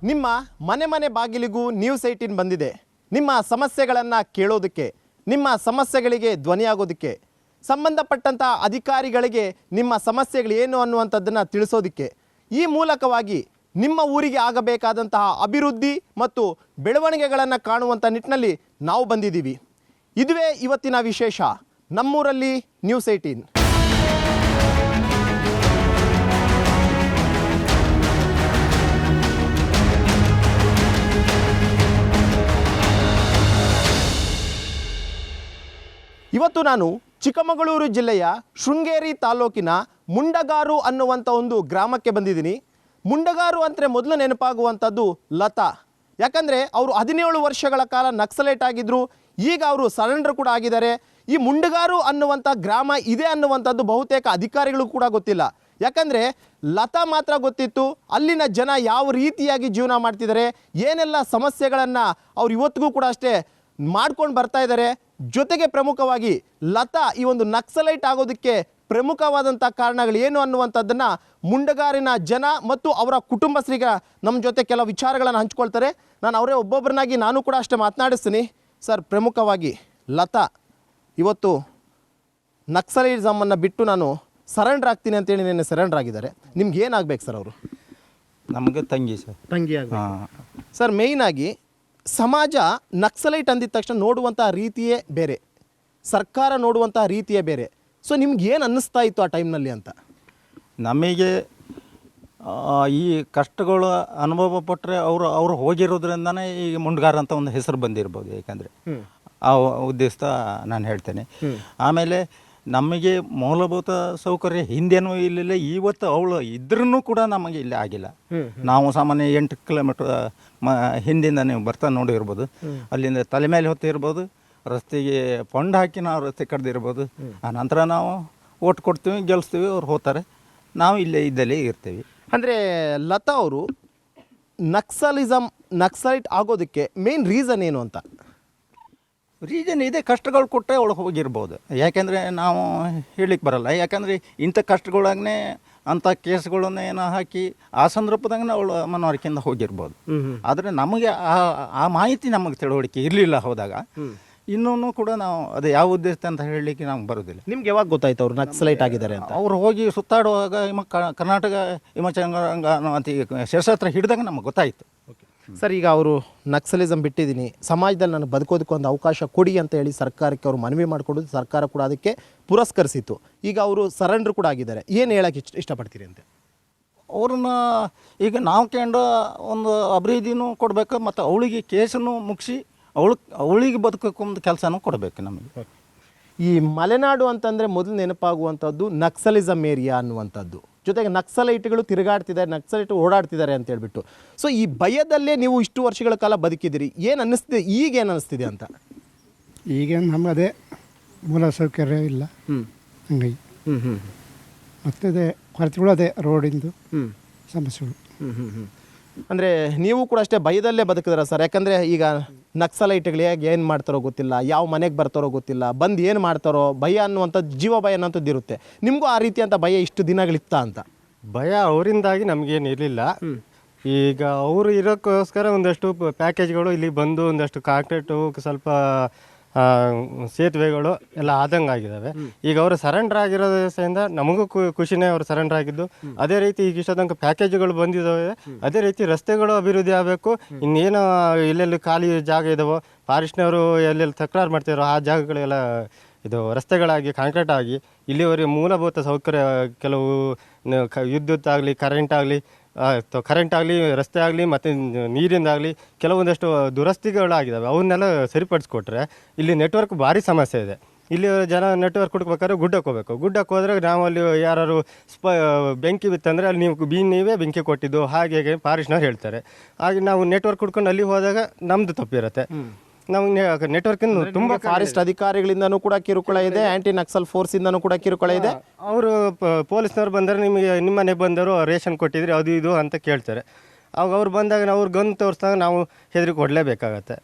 ನಿಮ್ಮ ಮನೆ ಮನೆ ಬಾಗಿಲಿಗೂ ನ್ಯೂಸ್ 18 ಬಂದಿದೆ. ನಿಮ್ಮ ಸಮಸ್ಯೆಗಳನ್ನು ಕೇಳೋದಕ್ಕೆ, ನಿಮ್ಮ ಸಮಸ್ಯೆಗಳಿಗೆ ಧ್ವನಿಯಾಗೋದಕ್ಕೆ, ಸಂಬಂಧಪಟ್ಟಂಥ ಅಧಿಕಾರಿಗಳಿಗೆ ನಿಮ್ಮ ಸಮಸ್ಯೆಗಳು ಏನು ಅನ್ನುವಂಥದ್ದನ್ನು ತಿಳಿಸೋದಕ್ಕೆ, ಈ ಮೂಲಕವಾಗಿ ನಿಮ್ಮ ಊರಿಗೆ ಆಗಬೇಕಾದಂತಹ ಅಭಿವೃದ್ಧಿ ಮತ್ತು ಬೆಳವಣಿಗೆಗಳನ್ನು ಕಾಣುವಂಥ ನಿಟ್ಟಿನಲ್ಲಿ ನಾವು ಬಂದಿದ್ದೀವಿ. ಇದುವೇ ಇವತ್ತಿನ ವಿಶೇಷ, ನಮ್ಮೂರಲ್ಲಿ ನ್ಯೂಸ್ 18. ಇವತ್ತು ನಾನು ಚಿಕ್ಕಮಗಳೂರು ಜಿಲ್ಲೆಯ ಶೃಂಗೇರಿ ತಾಲೂಕಿನ ಮುಂಡಗಾರು ಅನ್ನುವಂಥ ಒಂದು ಗ್ರಾಮಕ್ಕೆ ಬಂದಿದ್ದೀನಿ. ಮುಂಡಗಾರು ಅಂದರೆ ಮೊದಲು ನೆನಪಾಗುವಂಥದ್ದು ಲತಾ. ಯಾಕಂದರೆ ಅವರು 17 ವರ್ಷಗಳ ಕಾಲ ನಕ್ಸಲೇಟ್ ಆಗಿದ್ದರು. ಈಗ ಅವರು ಸರೆಂಡರ್ ಕೂಡ ಆಗಿದ್ದಾರೆ. ಈ ಮುಂಡಗಾರು ಅನ್ನುವಂಥ ಗ್ರಾಮ ಇದೆ ಅನ್ನುವಂಥದ್ದು ಬಹುತೇಕ ಅಧಿಕಾರಿಗಳು ಕೂಡ ಗೊತ್ತಿಲ್ಲ. ಯಾಕಂದರೆ ಲತಾ ಮಾತ್ರ ಗೊತ್ತಿತ್ತು ಅಲ್ಲಿನ ಜನ ಯಾವ ರೀತಿಯಾಗಿ ಜೀವನ ಮಾಡ್ತಿದ್ದಾರೆ, ಏನೆಲ್ಲ ಸಮಸ್ಯೆಗಳನ್ನು ಅವ್ರು ಇವತ್ತಿಗೂ ಕೂಡ ಅಷ್ಟೇ ಮಾಡ್ಕೊಂಡು ಬರ್ತಾ ಇದ್ದಾರೆ. ಜೊತೆಗೆ ಪ್ರಮುಖವಾಗಿ ಲತಾ ಈ ಒಂದು ನಕ್ಸಲೈಟ್ ಆಗೋದಕ್ಕೆ ಪ್ರಮುಖವಾದಂಥ ಕಾರಣಗಳು ಏನು ಅನ್ನುವಂಥದ್ದನ್ನು ಮುಂಡಗಾರಿನ ಜನ ಮತ್ತು ಅವರ ಕುಟುಂಬಸ್ಥರಿಗೆ ನಮ್ಮ ಜೊತೆ ಕೆಲವು ವಿಚಾರಗಳನ್ನು ಹಂಚ್ಕೊಳ್ತಾರೆ. ನಾನು ಅವರೇ ಒಬ್ಬೊಬ್ಬರನ್ನಾಗಿ ನಾನು ಕೂಡ ಅಷ್ಟೇ ಮಾತನಾಡಿಸ್ತೀನಿ. ಸರ್, ಪ್ರಮುಖವಾಗಿ ಲತಾ ಇವತ್ತು ನಕ್ಸಲಿಸಮನ್ನು ಬಿಟ್ಟು ನಾನು ಸರೆಂಡರ್ ಆಗ್ತೀನಿ ಅಂತೇಳಿ ನೆನ್ನೆ ಸರೆಂಡರ್ ಆಗಿದ್ದಾರೆ. ನಿಮ್ಗೆ ಏನಾಗಬೇಕು ಸರ್? ಅವರು ನಮಗೆ ತಂಗಿ ಸರ್. ತಂಗಿ ಆಗ ಸರ್, ಮೇಯ್ನಾಗಿ ಸಮಾಜ ನಕ್ಸಲೈಟ್ ಅಂದಿದ ತಕ್ಷಣ ನೋಡುವಂಥ ರೀತಿಯೇ ಬೇರೆ, ಸರ್ಕಾರ ನೋಡುವಂಥ ರೀತಿಯೇ ಬೇರೆ. ಸೊ ನಿಮ್ಗೆ ಏನು ಅನ್ನಿಸ್ತಾ ಇತ್ತು ಆ ಟೈಮ್ನಲ್ಲಿ ಅಂತ? ನಮಗೆ ಈ ಕಷ್ಟಗಳು ಅನುಭವ ಪಟ್ಟರೆ ಅವರು ಹೋಗಿರೋದ್ರಿಂದನೇ ಈಗ ಮುಂಡ್ಗಾರ ಅಂತ ಒಂದು ಹೆಸರು ಬಂದಿರ್ಬೋದು. ಯಾಕಂದರೆ ಆ ಉದ್ದೇಶ ನಾನು ಹೇಳ್ತೇನೆ. ಆಮೇಲೆ ನಮಗೆ ಮೂಲಭೂತ ಸೌಕರ್ಯ ಹಿಂದೇನೂ ಇಲ್ಲಿಲ್ಲ, ಇವತ್ತು ಅವಳು ಇದ್ರೂ ಕೂಡ ನಮಗೆ ಇಲ್ಲಿ ಆಗಿಲ್ಲ. ನಾವು ಸಾಮಾನ್ಯ 8 ಕಿಲೋಮೀಟ್ರ್ ಹಿಂದಿಂದ ನೀವು ಬರ್ತಾ ನೋಡಿರ್ಬೋದು. ಅಲ್ಲಿಂದ ತಲೆ ಮೇಲೆ ಹೊತ್ತಿರ್ಬೋದು, ರಸ್ತೆಗೆ ಪೊಂಡ್ ಹಾಕಿ ನಾವು ರಸ್ತೆ ಕಡ್ದಿರ್ಬೋದು. ಆ ನಂತರ ನಾವು ಓಟ್ ಕೊಡ್ತೀವಿ, ಗೆಲ್ಲಿಸ್ತೀವಿ, ಅವ್ರು ಹೋಗ್ತಾರೆ, ನಾವು ಇಲ್ಲೇ ಇದ್ದಲ್ಲೇ ಇರ್ತೀವಿ. ಅಂದರೆ ಲತಾ ಅವರು ನಕ್ಸಲೈಟ್ ಆಗೋದಕ್ಕೆ ಮೇನ್ ರೀಸನ್ ಏನು ಅಂತ? ರೀಸನ್ ಇದೆ, ಕಷ್ಟಗಳು ಕೊಟ್ಟರೆ ಅವಳು ಹೋಗಿರ್ಬೋದು. ಯಾಕೆಂದರೆ ನಾವು ಹೇಳಲಿಕ್ಕೆ ಬರಲ್ಲ. ಯಾಕಂದರೆ ಇಂಥ ಕಷ್ಟಗಳಾಗೇ ಅಂಥ ಕೇಸ್ಗಳನ್ನೇನೋ ಹಾಕಿ ಆ ಸಂದರ್ಭದಾಗ ಅವಳು ಮನವರಿಕೆಯಿಂದ ಹೋಗಿರ್ಬೋದು. ಆದರೆ ನಮಗೆ ಆ ಮಾಹಿತಿ ನಮಗೆ ತಿಳುವಳಿಕೆ ಇರಲಿಲ್ಲ. ಹೋದಾಗ ಇನ್ನೂ ಕೂಡ ನಾವು ಅದು ಯಾವ ಉದ್ದೇಶ ಅಂತ ಹೇಳಲಿಕ್ಕೆ ನಮ್ಗೆ ಬರೋದಿಲ್ಲ. ನಿಮ್ಗೆ ಯಾವಾಗ ಗೊತ್ತಾಯ್ತು ಅವ್ರು ನಕ್ಸಲೈಟ್ ಆಗಿದ್ದಾರೆ ಅಂತ? ಅವ್ರು ಹೋಗಿ ಸುತ್ತಾಡುವಾಗ ಕರ್ನಾಟಕ ಹಿಮಚಂಗ ಅಂತ ಶಸ್ತ್ರ ಹಿಡಿದಾಗ ನಮಗೆ ಗೊತ್ತಾಯಿತು. ಸರ್, ಈಗ ಅವರು ನಕ್ಸಲಿಸಮ್ ಬಿಟ್ಟಿದ್ದೀನಿ, ಸಮಾಜದಲ್ಲಿ ನನಗೆ ಬದುಕೋದಕ್ಕೆ ಒಂದು ಅವಕಾಶ ಕೊಡಿ ಅಂತ ಹೇಳಿ ಸರ್ಕಾರಕ್ಕೆ ಅವರು ಮನವಿ ಮಾಡಿಕೊಡೋದು, ಸರ್ಕಾರ ಕೂಡ ಅದಕ್ಕೆ ಪುರಸ್ಕರಿಸಿತ್ತು. ಈಗ ಅವರು ಸರೆಂಡರ್ ಕೂಡ ಆಗಿದ್ದಾರೆ. ಏನು ಹೇಳಕ್ಕೆ ಇಷ್ಟಪಡ್ತೀರಿ ಅಂತ? ಅವ್ರನ್ನ ಈಗ ನಾವು ಕಂಡು ಒಂದು ಅಭಿವೃದ್ಧಿನೂ ಕೊಡಬೇಕು, ಮತ್ತು ಅವಳಿಗೆ ಕೇಸನ್ನು ಮುಗಿಸಿ ಅವಳಿಗೆ ಬದುಕೋಕ್ಕೊಂದು ಕೆಲಸನೂ ಕೊಡಬೇಕು ನಮಗೆ. ಈ ಮಲೆನಾಡು ಅಂತಂದರೆ ಮೊದಲು ನೆನಪಾಗುವಂಥದ್ದು ನಕ್ಸಲಿಸಮ್ ಏರಿಯಾ ಅನ್ನುವಂಥದ್ದು, ಜೊತೆಗೆ ನಕ್ಸಲೈಟ್ಗಳು ತಿರುಗಾಡ್ತಿದ್ದಾರೆ, ನಕ್ಸಲೈಟ್ ಓಡಾಡ್ತಿದ್ದಾರೆ ಅಂತ ಹೇಳ್ಬಿಟ್ಟು. ಸೊ ಈ ಭಯದಲ್ಲೇ ನೀವು ಇಷ್ಟು ವರ್ಷಗಳ ಕಾಲ ಬದುಕಿದ್ದೀರಿ. ಏನು ಅನ್ನಿಸ್ತಿದೆ, ಈಗೇನು ಅನ್ನಿಸ್ತಿದೆ ಅಂತ? ಈಗೇನು ನಮಗೆ ಅದೇ ಮೂಲ ಸೌಕರ್ಯ ಇಲ್ಲ, ಹಂಗಾಗಿ ಮತ್ತು ಅದೇ ಕೊರತೆಗಳು, ಅದೇ ರೋಡಿಂದು ಸಮಸ್ಯೆಗಳು. ಅಂದರೆ ನೀವು ಕೂಡ ಅಷ್ಟೇ ಭಯದಲ್ಲೇ ಬದುಕಿದಾರ ಸರ್? ಯಾಕಂದರೆ ಈಗ ನಕ್ಸಲೈಟ್ಗಳು ಹೇಗೆ ಏನು ಮಾಡ್ತಾರೋ ಗೊತ್ತಿಲ್ಲ, ಯಾವ ಮನೆಗೆ ಬರ್ತಾರೋ ಗೊತ್ತಿಲ್ಲ, ಬಂದು ಏನು ಮಾಡ್ತಾರೋ ಭಯ ಅನ್ನುವಂಥದ್ದು, ಜೀವ ಭಯ ಅನ್ನೋಂಥದ್ದು ಇರುತ್ತೆ. ನಿಮಗೂ ಆ ರೀತಿಯಂಥ ಭಯ ಇಷ್ಟು ದಿನಗಳಿತ್ತ ಅಂತ? ಭಯ ಅವರಿಂದಾಗಿ ನಮಗೇನು ಇರಲಿಲ್ಲ. ಈಗ ಅವರು ಇರೋಕ್ಕೋಸ್ಕರ ಒಂದಷ್ಟು ಪ್ಯಾಕೇಜ್ಗಳು ಇಲ್ಲಿ ಬಂದು ಒಂದಷ್ಟು ಕಾಂಕ್ರೀಟು, ಸ್ವಲ್ಪ ಸೇತುವೆಗಳು ಎಲ್ಲ ಆದಂಗೆ ಆಗಿದ್ದಾವೆ. ಈಗ ಅವರು ಸರೆಂಡರ್ ಆಗಿರೋ ದಿವಸದಿಂದ ನಮಗೂ ಖುಷಿನೇ ಅವರು ಸರೆಂಡರ್ ಆಗಿದ್ದು. ಅದೇ ರೀತಿ ಈಗ ಇಷ್ಟೊಂದು ಪ್ಯಾಕೇಜ್ಗಳು ಬಂದಿದ್ದಾವೆ. ಅದೇ ರೀತಿ ರಸ್ತೆಗಳು ಅಭಿವೃದ್ಧಿ ಆಗಬೇಕು. ಇನ್ನೇನು ಎಲ್ಲೆಲ್ಲಿ ಖಾಲಿ ಜಾಗ ಇದಾವೋ, ಫಾರೆಸ್ಟ್ನವರು ಎಲ್ಲೆಲ್ಲಿ ತಕರಾರು ಮಾಡ್ತಿರೋ ಆ ಜಾಗಗಳೆಲ್ಲ ಇದು ರಸ್ತೆಗಳಾಗಿ ಕಾಂಕ್ರೀಟ್ ಆಗಿ ಇಲ್ಲಿವರೆಗೆ ಮೂಲಭೂತ ಸೌಕರ್ಯ, ಕೆಲವು ವಿದ್ಯುತ್ ಆಗಲಿ, ಕರೆಂಟ್ ಆಗಲಿ, ರಸ್ತೆ ಆಗಲಿ, ಮತ್ತು ನೀರಿಂದಾಗಲಿ ಕೆಲವೊಂದಷ್ಟು ದುರಸ್ತಿಗಳಾಗಿದ್ದಾವೆ. ಅವನ್ನೆಲ್ಲ ಸರಿಪಡಿಸ್ಕೊಟ್ರೆ ಇಲ್ಲಿ ನೆಟ್ವರ್ಕ್ ಭಾರಿ ಸಮಸ್ಯೆ ಇದೆ. ಇಲ್ಲಿ ಜನ ನೆಟ್ವರ್ಕ್ ಹುಡುಕ್ಬೇಕಾದ್ರೆ ಗುಡ್ಡಕ್ಕೆ ಹೋಗಬೇಕು. ಗುಡ್ಡಕ್ಕೆ ಹೋದರೆ ನಾವು ಅಲ್ಲಿ ಯಾರು ಬೆಂಕಿ ಬಿತ್ತಂದರೆ ಅಲ್ಲಿ ನೀವೇ ಬೆಂಕಿ ಕೊಟ್ಟಿದ್ದು ಹಾಗೆ ಫಾರೆಸ್ಟ್ನವ್ರು ಹೇಳ್ತಾರೆ. ಹಾಗೆ ನಾವು ನೆಟ್ವರ್ಕ್ ಹುಡ್ಕೊಂಡು ಅಲ್ಲಿ ಹೋದಾಗ ನಮ್ಮದು ತಪ್ಪಿರುತ್ತೆ. ನಮಗೆ ನೆಟ್ವರ್ಕ್ ತುಂಬ ಫಾರೆಸ್ಟ್ ಅಧಿಕಾರಿಗಳಿಂದನೂ ಕೂಡ ಕಿರುಕುಳ ಇದೆ, ಆಂಟಿ ನಕ್ಸಲ್ ಫೋರ್ಸಿಂದನೂ ಕೂಡ ಕಿರುಕುಳ ಇದೆ. ಅವರು ಪೊಲೀಸ್ನವ್ರು ಬಂದರೆ ನಿಮಗೆ ನಿಮ್ಮ ಮನೆಗೆ ಬಂದರು ರೇಷನ್ ಕೊಟ್ಟಿದ್ರಿ ಅದು ಇದು ಅಂತ ಕೇಳ್ತಾರೆ. ಅವಾಗ ಅವ್ರು ಬಂದಾಗ ನಾವು ಅವ್ರು ಗನ್ ತೋರಿಸಿದಾಗ ನಾವು ಹೆದರಿ ಕೊಡಲೇಬೇಕಾಗತ್ತೆ.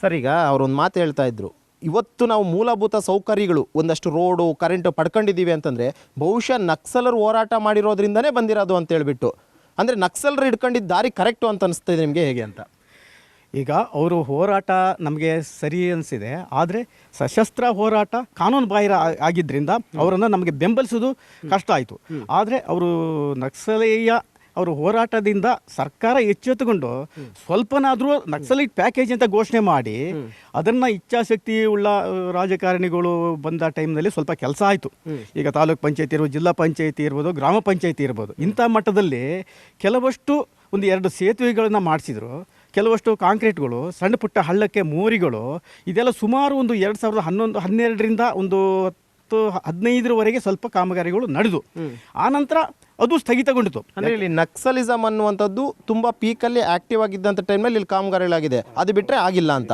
ಸರ್, ಈಗ ಅವರೊಂದು ಮಾತು ಹೇಳ್ತಾ ಇದ್ರು, ಇವತ್ತು ನಾವು ಮೂಲಭೂತ ಸೌಕರ್ಯಗಳು ಒಂದಷ್ಟು ರೋಡು ಕರೆಂಟು ಪಡ್ಕೊಂಡಿದ್ದೀವಿ ಅಂತಂದರೆ ಬಹುಶಃ ನಕ್ಸಲರು ಹೋರಾಟ ಮಾಡಿರೋದ್ರಿಂದನೇ ಬಂದಿರೋದು ಅಂತ ಹೇಳ್ಬಿಟ್ಟು. ಅಂದರೆ ನಕ್ಸಲರು ಹಿಡ್ಕೊಂಡಿದ್ದ ದಾರಿ ಕರೆಕ್ಟು ಅಂತ ಅನಿಸ್ತಾ ಇದೆ ನಿಮಗೆ ಹೇಗೆ ಅಂತ? ಈಗ ಅವರು ಹೋರಾಟ ನಮಗೆ ಸರಿ ಅನಿಸಿದೆ, ಆದರೆ ಸಶಸ್ತ್ರ ಹೋರಾಟ ಕಾನೂನು ಬಾಹಿರ ಆಗಿದ್ದರಿಂದ ಅವರನ್ನು ನಮಗೆ ಬೆಂಬಲಿಸೋದು ಕಷ್ಟ ಆಯಿತು. ಆದರೆ ಅವರು ನಕ್ಸಲೀಯ ಅವರು ಹೋರಾಟದಿಂದ ಸರ್ಕಾರ ಎಚ್ಚೆತ್ತುಕೊಂಡು ಸ್ವಲ್ಪನಾದರೂ ನಕ್ಸಲೈಟ್ ಪ್ಯಾಕೇಜ್ ಅಂತ ಘೋಷಣೆ ಮಾಡಿ ಅದನ್ನು ಇಚ್ಛಾಶಕ್ತಿ ಉಳ್ಳ ರಾಜಕಾರಣಿಗಳು ಬಂದ ಟೈಮ್ನಲ್ಲಿ ಸ್ವಲ್ಪ ಕೆಲಸ ಆಯಿತು. ಈಗ ತಾಲೂಕ್ ಪಂಚಾಯತಿ ಇರ್ಬೋದು, ಜಿಲ್ಲಾ ಪಂಚಾಯತಿ ಇರ್ಬೋದು, ಗ್ರಾಮ ಪಂಚಾಯತಿ ಇರ್ಬೋದು, ಇಂಥ ಮಟ್ಟದಲ್ಲಿ ಕೆಲವಷ್ಟು 1-2 ಸೇತುವೆಗಳನ್ನು ಮಾಡಿಸಿದ್ರು, ಕೆಲವಷ್ಟು ಕಾಂಕ್ರೀಟ್ಗಳು, ಸಣ್ಣ ಪುಟ್ಟ ಹಳ್ಳಕ್ಕೆ ಮೋರಿಗಳು, ಇದೆಲ್ಲ ಸುಮಾರು 2011-12ರಿಂದ 10-15ರವರೆಗೆ ಸ್ವಲ್ಪ ಕಾಮಗಾರಿಗಳು ನಡೆದು ಆನಂತರ ಅದು ಸ್ಥಗಿತಗೊಂಡಿತು. ಅಂದರೆ ಇಲ್ಲಿ ನಕ್ಸಲಿಸಮ್ ಅನ್ನುವಂಥದ್ದು ತುಂಬ ಪೀಕಲ್ಲಿ ಆಕ್ಟಿವ್ ಆಗಿದ್ದಂಥ ಟೈಮ್ನಲ್ಲಿ ಇಲ್ಲಿ ಕಾಮಗಾರಿಗಳಾಗಿದೆ, ಅದು ಬಿಟ್ಟರೆ ಆಗಿಲ್ಲ ಅಂತ.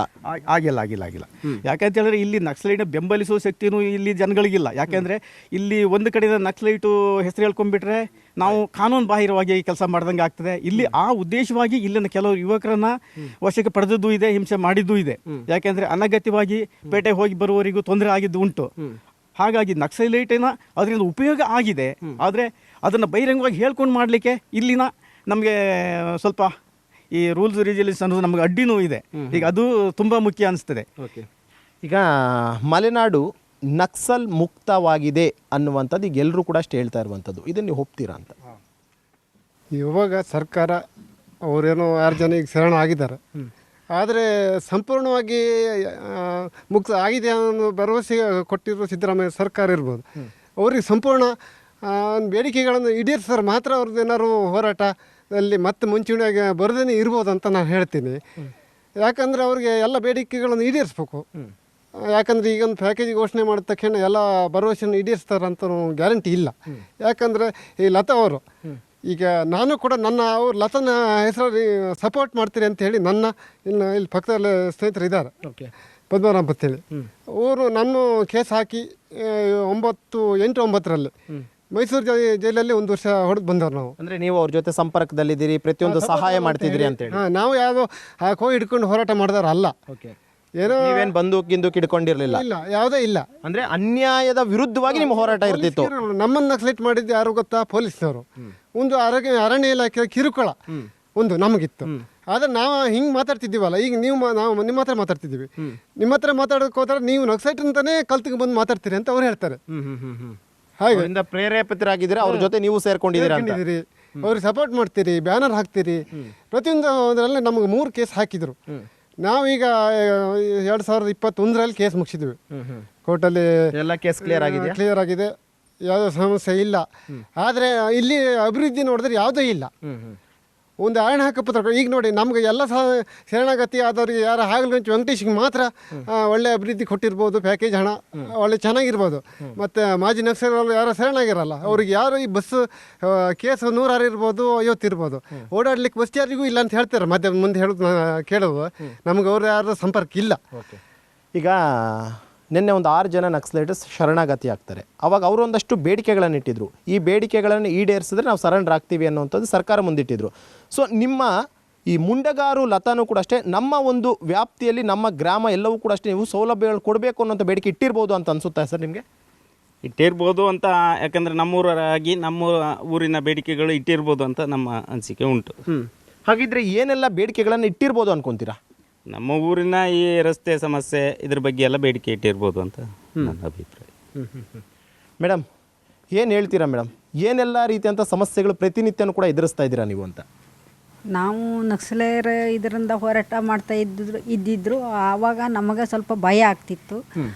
ಆಗಿಲ್ಲ. ಯಾಕಂತ ಹೇಳಿದ್ರೆ ಇಲ್ಲಿ ನಕ್ಸಲೈಟ್ ಬೆಂಬಲಿಸುವ ಶಕ್ತಿನೂ ಇಲ್ಲಿ ಜನಗಳಿಗಿಲ್ಲ. ಯಾಕೆಂದರೆ ಇಲ್ಲಿ ಒಂದು ಕಡೆಯಿಂದ ನಕ್ಸಲೈಟು ಹೆಸರು ಹೇಳ್ಕೊಂಡ್ಬಿಟ್ರೆ ನಾವು ಕಾನೂನು ಬಾಹಿರವಾಗಿ ಕೆಲಸ ಮಾಡ್ದಂಗೆ ಆಗ್ತದೆ. ಇಲ್ಲಿ ಆ ಉದ್ದೇಶವಾಗಿ ಇಲ್ಲಿನ ಕೆಲವು ಯುವಕರನ್ನ ವಶಕ್ಕೆ ಪಡೆದದ್ದು ಇದೆ, ಹಿಂಸೆ ಮಾಡಿದ್ದೂ ಇದೆ. ಯಾಕೆಂದರೆ ಅನಗತ್ಯವಾಗಿ ಪೇಟೆ ಹೋಗಿ ಬರುವವರಿಗೂ ತೊಂದರೆ ಆಗಿದ್ದು ಉಂಟು. ಹಾಗಾಗಿ ನಕ್ಸಲೈಟಿನ ಅದರಿಂದ ಉಪಯೋಗ ಆಗಿದೆ, ಆದರೆ ಅದನ್ನು ಬಹಿರಂಗವಾಗಿ ಹೇಳ್ಕೊಂಡು ಮಾಡಲಿಕ್ಕೆ ಇಲ್ಲಿನ ನಮಗೆ ಸ್ವಲ್ಪ ಈ ರೂಲ್ಸ್ ರೆಗ್ಯುಲೇಷನ್ಸ್ ಅನ್ನೋದು ನಮಗೆ ಅಡ್ಡಿನೂ ಇದೆ. ಈಗ ಅದು ತುಂಬ ಮುಖ್ಯ ಅನಿಸ್ತದೆ. ಈಗ ಮಲೆನಾಡು ನಕ್ಸಲ್ ಮುಕ್ತವಾಗಿದೆ ಅನ್ನುವಂಥದ್ದು ಈಗ ಎಲ್ಲರೂ ಕೂಡ ಅಷ್ಟು ಹೇಳ್ತಾ ಇರುವಂಥದ್ದು, ಇದನ್ನು ನೀವು ಒಪ್ತೀರಾ ಅಂತ? ಇವಾಗ ಸರ್ಕಾರ ಅವರೇನೋ 6 ಜನ ಈಗ ಶರಣ ಆಗಿದ್ದಾರೆ, ಆದರೆ ಸಂಪೂರ್ಣವಾಗಿ ಮುಕ್ತ ಆಗಿದೆ ಅನ್ನೋ ಭರವಸೆ ಕೊಟ್ಟಿರೋ ಸಿದ್ದರಾಮಯ್ಯ ಸರ್ಕಾರ ಇರ್ಬೋದು. ಅವ್ರಿಗೆ ಸಂಪೂರ್ಣ ಬೇಡಿಕೆಗಳನ್ನು ಈಡೇರಿಸಿದ್ರೆ ಮಾತ್ರ ಅವ್ರದ್ದು ಏನಾದ್ರು ಹೋರಾಟದಲ್ಲಿ ಮತ್ತೆ ಮುಂಚೂಣಿಯಾಗಿ ಬರದೇ ಇರ್ಬೋದು ಅಂತ ನಾನು ಹೇಳ್ತೀನಿ. ಯಾಕಂದರೆ ಅವ್ರಿಗೆ ಎಲ್ಲ ಬೇಡಿಕೆಗಳನ್ನು ಈಡೇರಿಸ್ಬೇಕು. ಯಾಕಂದರೆ ಈಗೊಂದು ಪ್ಯಾಕೇಜ್ ಘೋಷಣೆ ಮಾಡಿದ ತಕ್ಷಣ ಎಲ್ಲ ಭರವಸೆಯನ್ನು ಈಡೇರಿಸ್ತಾರಂತ ಗ್ಯಾರಂಟಿ ಇಲ್ಲ. ಯಾಕಂದರೆ ಈ ಲತಾ ಅವರು ಈಗ ನಾನು ಕೂಡ ಅವ್ರು ಲತನ ಹೆಸರಲ್ಲಿ ಸಪೋರ್ಟ್ ಮಾಡ್ತೀರಿ ಅಂತ ಹೇಳಿ ಇಲ್ಲಿ ಪಕ್ಕದಲ್ಲಿ ಸ್ನೇಹಿತರು ಇದ್ದಾರೆ, ಪದ್ಮನಾಭ ಅಂತೇಳಿ, ಅವರು ನನ್ನ ಕೇಸ್ ಹಾಕಿ 8-9ರಲ್ಲಿ ಮೈಸೂರು ಜೈಲಲ್ಲಿ 1 ವರ್ಷ ಹೊಡೆದು ಬಂದವ್ರು ನಾವು. ಅಂದರೆ ನೀವು ಅವ್ರ ಜೊತೆ ಸಂಪರ್ಕದಲ್ಲಿದ್ದೀರಿ, ಪ್ರತಿಯೊಂದು ಸಹಾಯ ಮಾಡ್ತಿದ್ದೀರಿ ಅಂತ ಹೇಳಿ? ನಾವು ಯಾವುದೋ ಕೋವಿ ಹಿಡ್ಕೊಂಡು ಹೋರಾಟ ಮಾಡಿದವ್ರು ಅಲ್ಲ. ಏನೋ ನೀವೇನು ಬಂದೂಕ್ ಹಿಡ್ಕೊಂಡಿರ್ಲಿಲ್ಲ? ಇಲ್ಲ, ಯಾವುದೇ ಇಲ್ಲ. ಅಂದ್ರೆ ಅನ್ಯಾಯದ ವಿರುದ್ಧವಾಗಿ ನಿಮ್ಮ ಹೋರಾಟ ಇರ್ತಿತ್ತು. ನಮ್ಮನ್ನು ನಕ್ಸಲೈಟ್ ಮಾಡಿದ್ದು ಯಾರು ಗೊತ್ತಾ? ಪೊಲೀಸ್ನವರು. ಒಂದು ಅರಣ್ಯ ಇಲಾಖೆ ಕಿರುಕುಳ ಒಂದು ನಮಗಿತ್ತು. ಆದರೆ ನಾವು ಹಿಂಗೆ ಮಾತಾಡ್ತಿದ್ದೀವಲ್ಲ, ಈಗ ನಾವು ನಿಮ್ಮ ಹತ್ರ ಮಾತಾಡ್ತಿದ್ದೀವಿ, ನಿಮ್ಮ ಹತ್ರ ಮಾತಾಡೋಕೆ ಹೋದ್ರೆ ನೀವು ನಕ್ಸಲೈಟ್ ಅಂತಾನೆ ಕಲ್ತಿಗೆ ಬಂದು ಮಾತಾಡ್ತೀರಿ ಅಂತ ಅವ್ರು ಹೇಳ್ತಾರೆ. ಹಾಗೆ ಪ್ರೇರೇಪಿತರಾಗಿದ್ದೀರಾ, ಅವ್ರ ಜೊತೆ ನೀವು ಸೇರ್ಕೊಂಡಿದ್ದೀರಿ, ಅವ್ರಿಗೆ ಸಪೋರ್ಟ್ ಮಾಡ್ತೀರಿ, ಬ್ಯಾನರ್ ಹಾಕ್ತೀರಿ, ಪ್ರತಿಯೊಂದು ಅದರಲ್ಲಿ ನಮಗೆ 3 ಕೇಸ್ ಹಾಕಿದ್ರು. ನಾವೀಗ 2021ರಲ್ಲಿ ಕೇಸ್ ಮುಗಿಸಿದ್ವಿ ಕೋರ್ಟಲ್ಲಿ. ಎಲ್ಲ ಕೇಸ್ ಕ್ಲಿಯರ್ ಆಗಿದೆ, ಯಾವುದೋ ಸಮಸ್ಯೆ ಇಲ್ಲ. ಆದರೆ ಇಲ್ಲಿ ಅಭಿವೃದ್ಧಿ ನೋಡಿದ್ರೆ ಯಾವುದೂ ಇಲ್ಲ. ಒಂದು ಅರಣ್ಯ ಹಕ್ಕುಪತ್ರ ಈಗ ನೋಡಿ, ನಮ್ಗೆ ಎಲ್ಲ ಶರಣಾಗತಿ ಆದವ್ರಿಗೆ ಯಾರು ಹಾಗಲಗಂಚು ವೆಂಕಟೇಶ್ಗೆ ಮಾತ್ರ ಒಳ್ಳೆ ಅಭಿವೃದ್ಧಿ ಕೊಟ್ಟಿರ್ಬೋದು, ಪ್ಯಾಕೇಜ್ ಹಣ ಒಳ್ಳೆ ಚೆನ್ನಾಗಿರ್ಬೋದು. ಮತ್ತು ಮಾಜಿ ನಕ್ಸಲರು ಯಾರು ಶರಣಾಗಿರಲ್ಲ, ಅವ್ರಿಗೆ ಯಾರು ಈ ಬಸ್ ಕೇಸ್ 106 ಇರ್ಬೋದು, 50 ಇರ್ಬೋದು, ಓಡಾಡ್ಲಿಕ್ಕೆ ಬಸ್ ಯಾರಿಗೂ ಇಲ್ಲ ಅಂತ ಹೇಳ್ತಾರೆ. ಮುಂದೆ ಹೇಳೋದು ಕೇಳೋದು ನಮ್ಗೆ ಅವ್ರು ಯಾರು ಸಂಪರ್ಕ ಇಲ್ಲ. ಈಗ ನಿನ್ನೆ ಒಂದು 6 ಜನ ನಕ್ಸಲೈಟರ್ಸ್ ಶರಣಾಗತಿ ಆಗ್ತಾರೆ. ಅವಾಗ ಅವರು ಒಂದಷ್ಟು ಬೇಡಿಕೆಗಳನ್ನು ಇಟ್ಟಿದ್ರು, ಈ ಬೇಡಿಕೆಗಳನ್ನು ಈಡೇರಿಸಿದ್ರೆ ನಾವು ಸರೆಂಡರ್ ಆಗ್ತೀವಿ ಅನ್ನುವಂಥದ್ದು ಸರ್ಕಾರ ಮುಂದಿಟ್ಟಿದ್ರು. ಸೊ ನಿಮ್ಮ ಈ ಮುಂಡಗಾರು ಲತಾನು ಕೂಡ ಅಷ್ಟೇ, ನಮ್ಮ ಒಂದು ವ್ಯಾಪ್ತಿಯಲ್ಲಿ ನಮ್ಮ ಗ್ರಾಮ ಎಲ್ಲವೂ ಕೂಡ ಅಷ್ಟೇ ನೀವು ಸೌಲಭ್ಯಗಳು ಕೊಡಬೇಕು ಅನ್ನೋಂಥ ಬೇಡಿಕೆ ಇಟ್ಟಿರ್ಬೋದು ಅಂತ ಅನಿಸುತ್ತಾ ಸರ್ ನಿಮಗೆ? ಇಟ್ಟಿರ್ಬೋದು ಅಂತ, ಯಾಕಂದರೆ ನಮ್ಮೂರಾಗಿ ನಮ್ಮ ಊರಿನ ಬೇಡಿಕೆಗಳು ಇಟ್ಟಿರ್ಬೋದು ಅಂತ ನಮ್ಮ ಅನಿಸಿಕೆ ಉಂಟು. ಹಾಗಿದ್ರೆ ಏನೆಲ್ಲ ಬೇಡಿಕೆಗಳನ್ನು ಇಟ್ಟಿರ್ಬೋದು ಅನ್ಕೊಂತೀರಾ? ನಮ್ಮ ಊರಿನ ಈ ರಸ್ತೆ ಸಮಸ್ಯೆ ಇದ್ರ ಬಗ್ಗೆ ಎಲ್ಲ ಬೇಡಿಕೆ ಇಟ್ಟಿರ್ಬೋದು ಅಂತ ನನ್ನ ಅಭಿಪ್ರಾಯ. ಮೇಡಮ್ ಏನು ಹೇಳ್ತೀರಾ ಮೇಡಮ್? ಏನೆಲ್ಲ ರೀತಿಯಂಥ ಸಮಸ್ಯೆಗಳು ಪ್ರತಿನಿತ್ಯನೂ ಕೂಡ ಎದುರಿಸ್ತಾ ಇದ್ದೀರಾ ನೀವು ಅಂತ? ನಾವು ನಕ್ಸಲರ ಇದರಿಂದ ಹೋರಾಟ ಮಾಡ್ತಾ ಇದ್ದಿದ್ರು ಆವಾಗ ನಮಗೆ ಸ್ವಲ್ಪ ಭಯ ಆಗ್ತಿತ್ತು.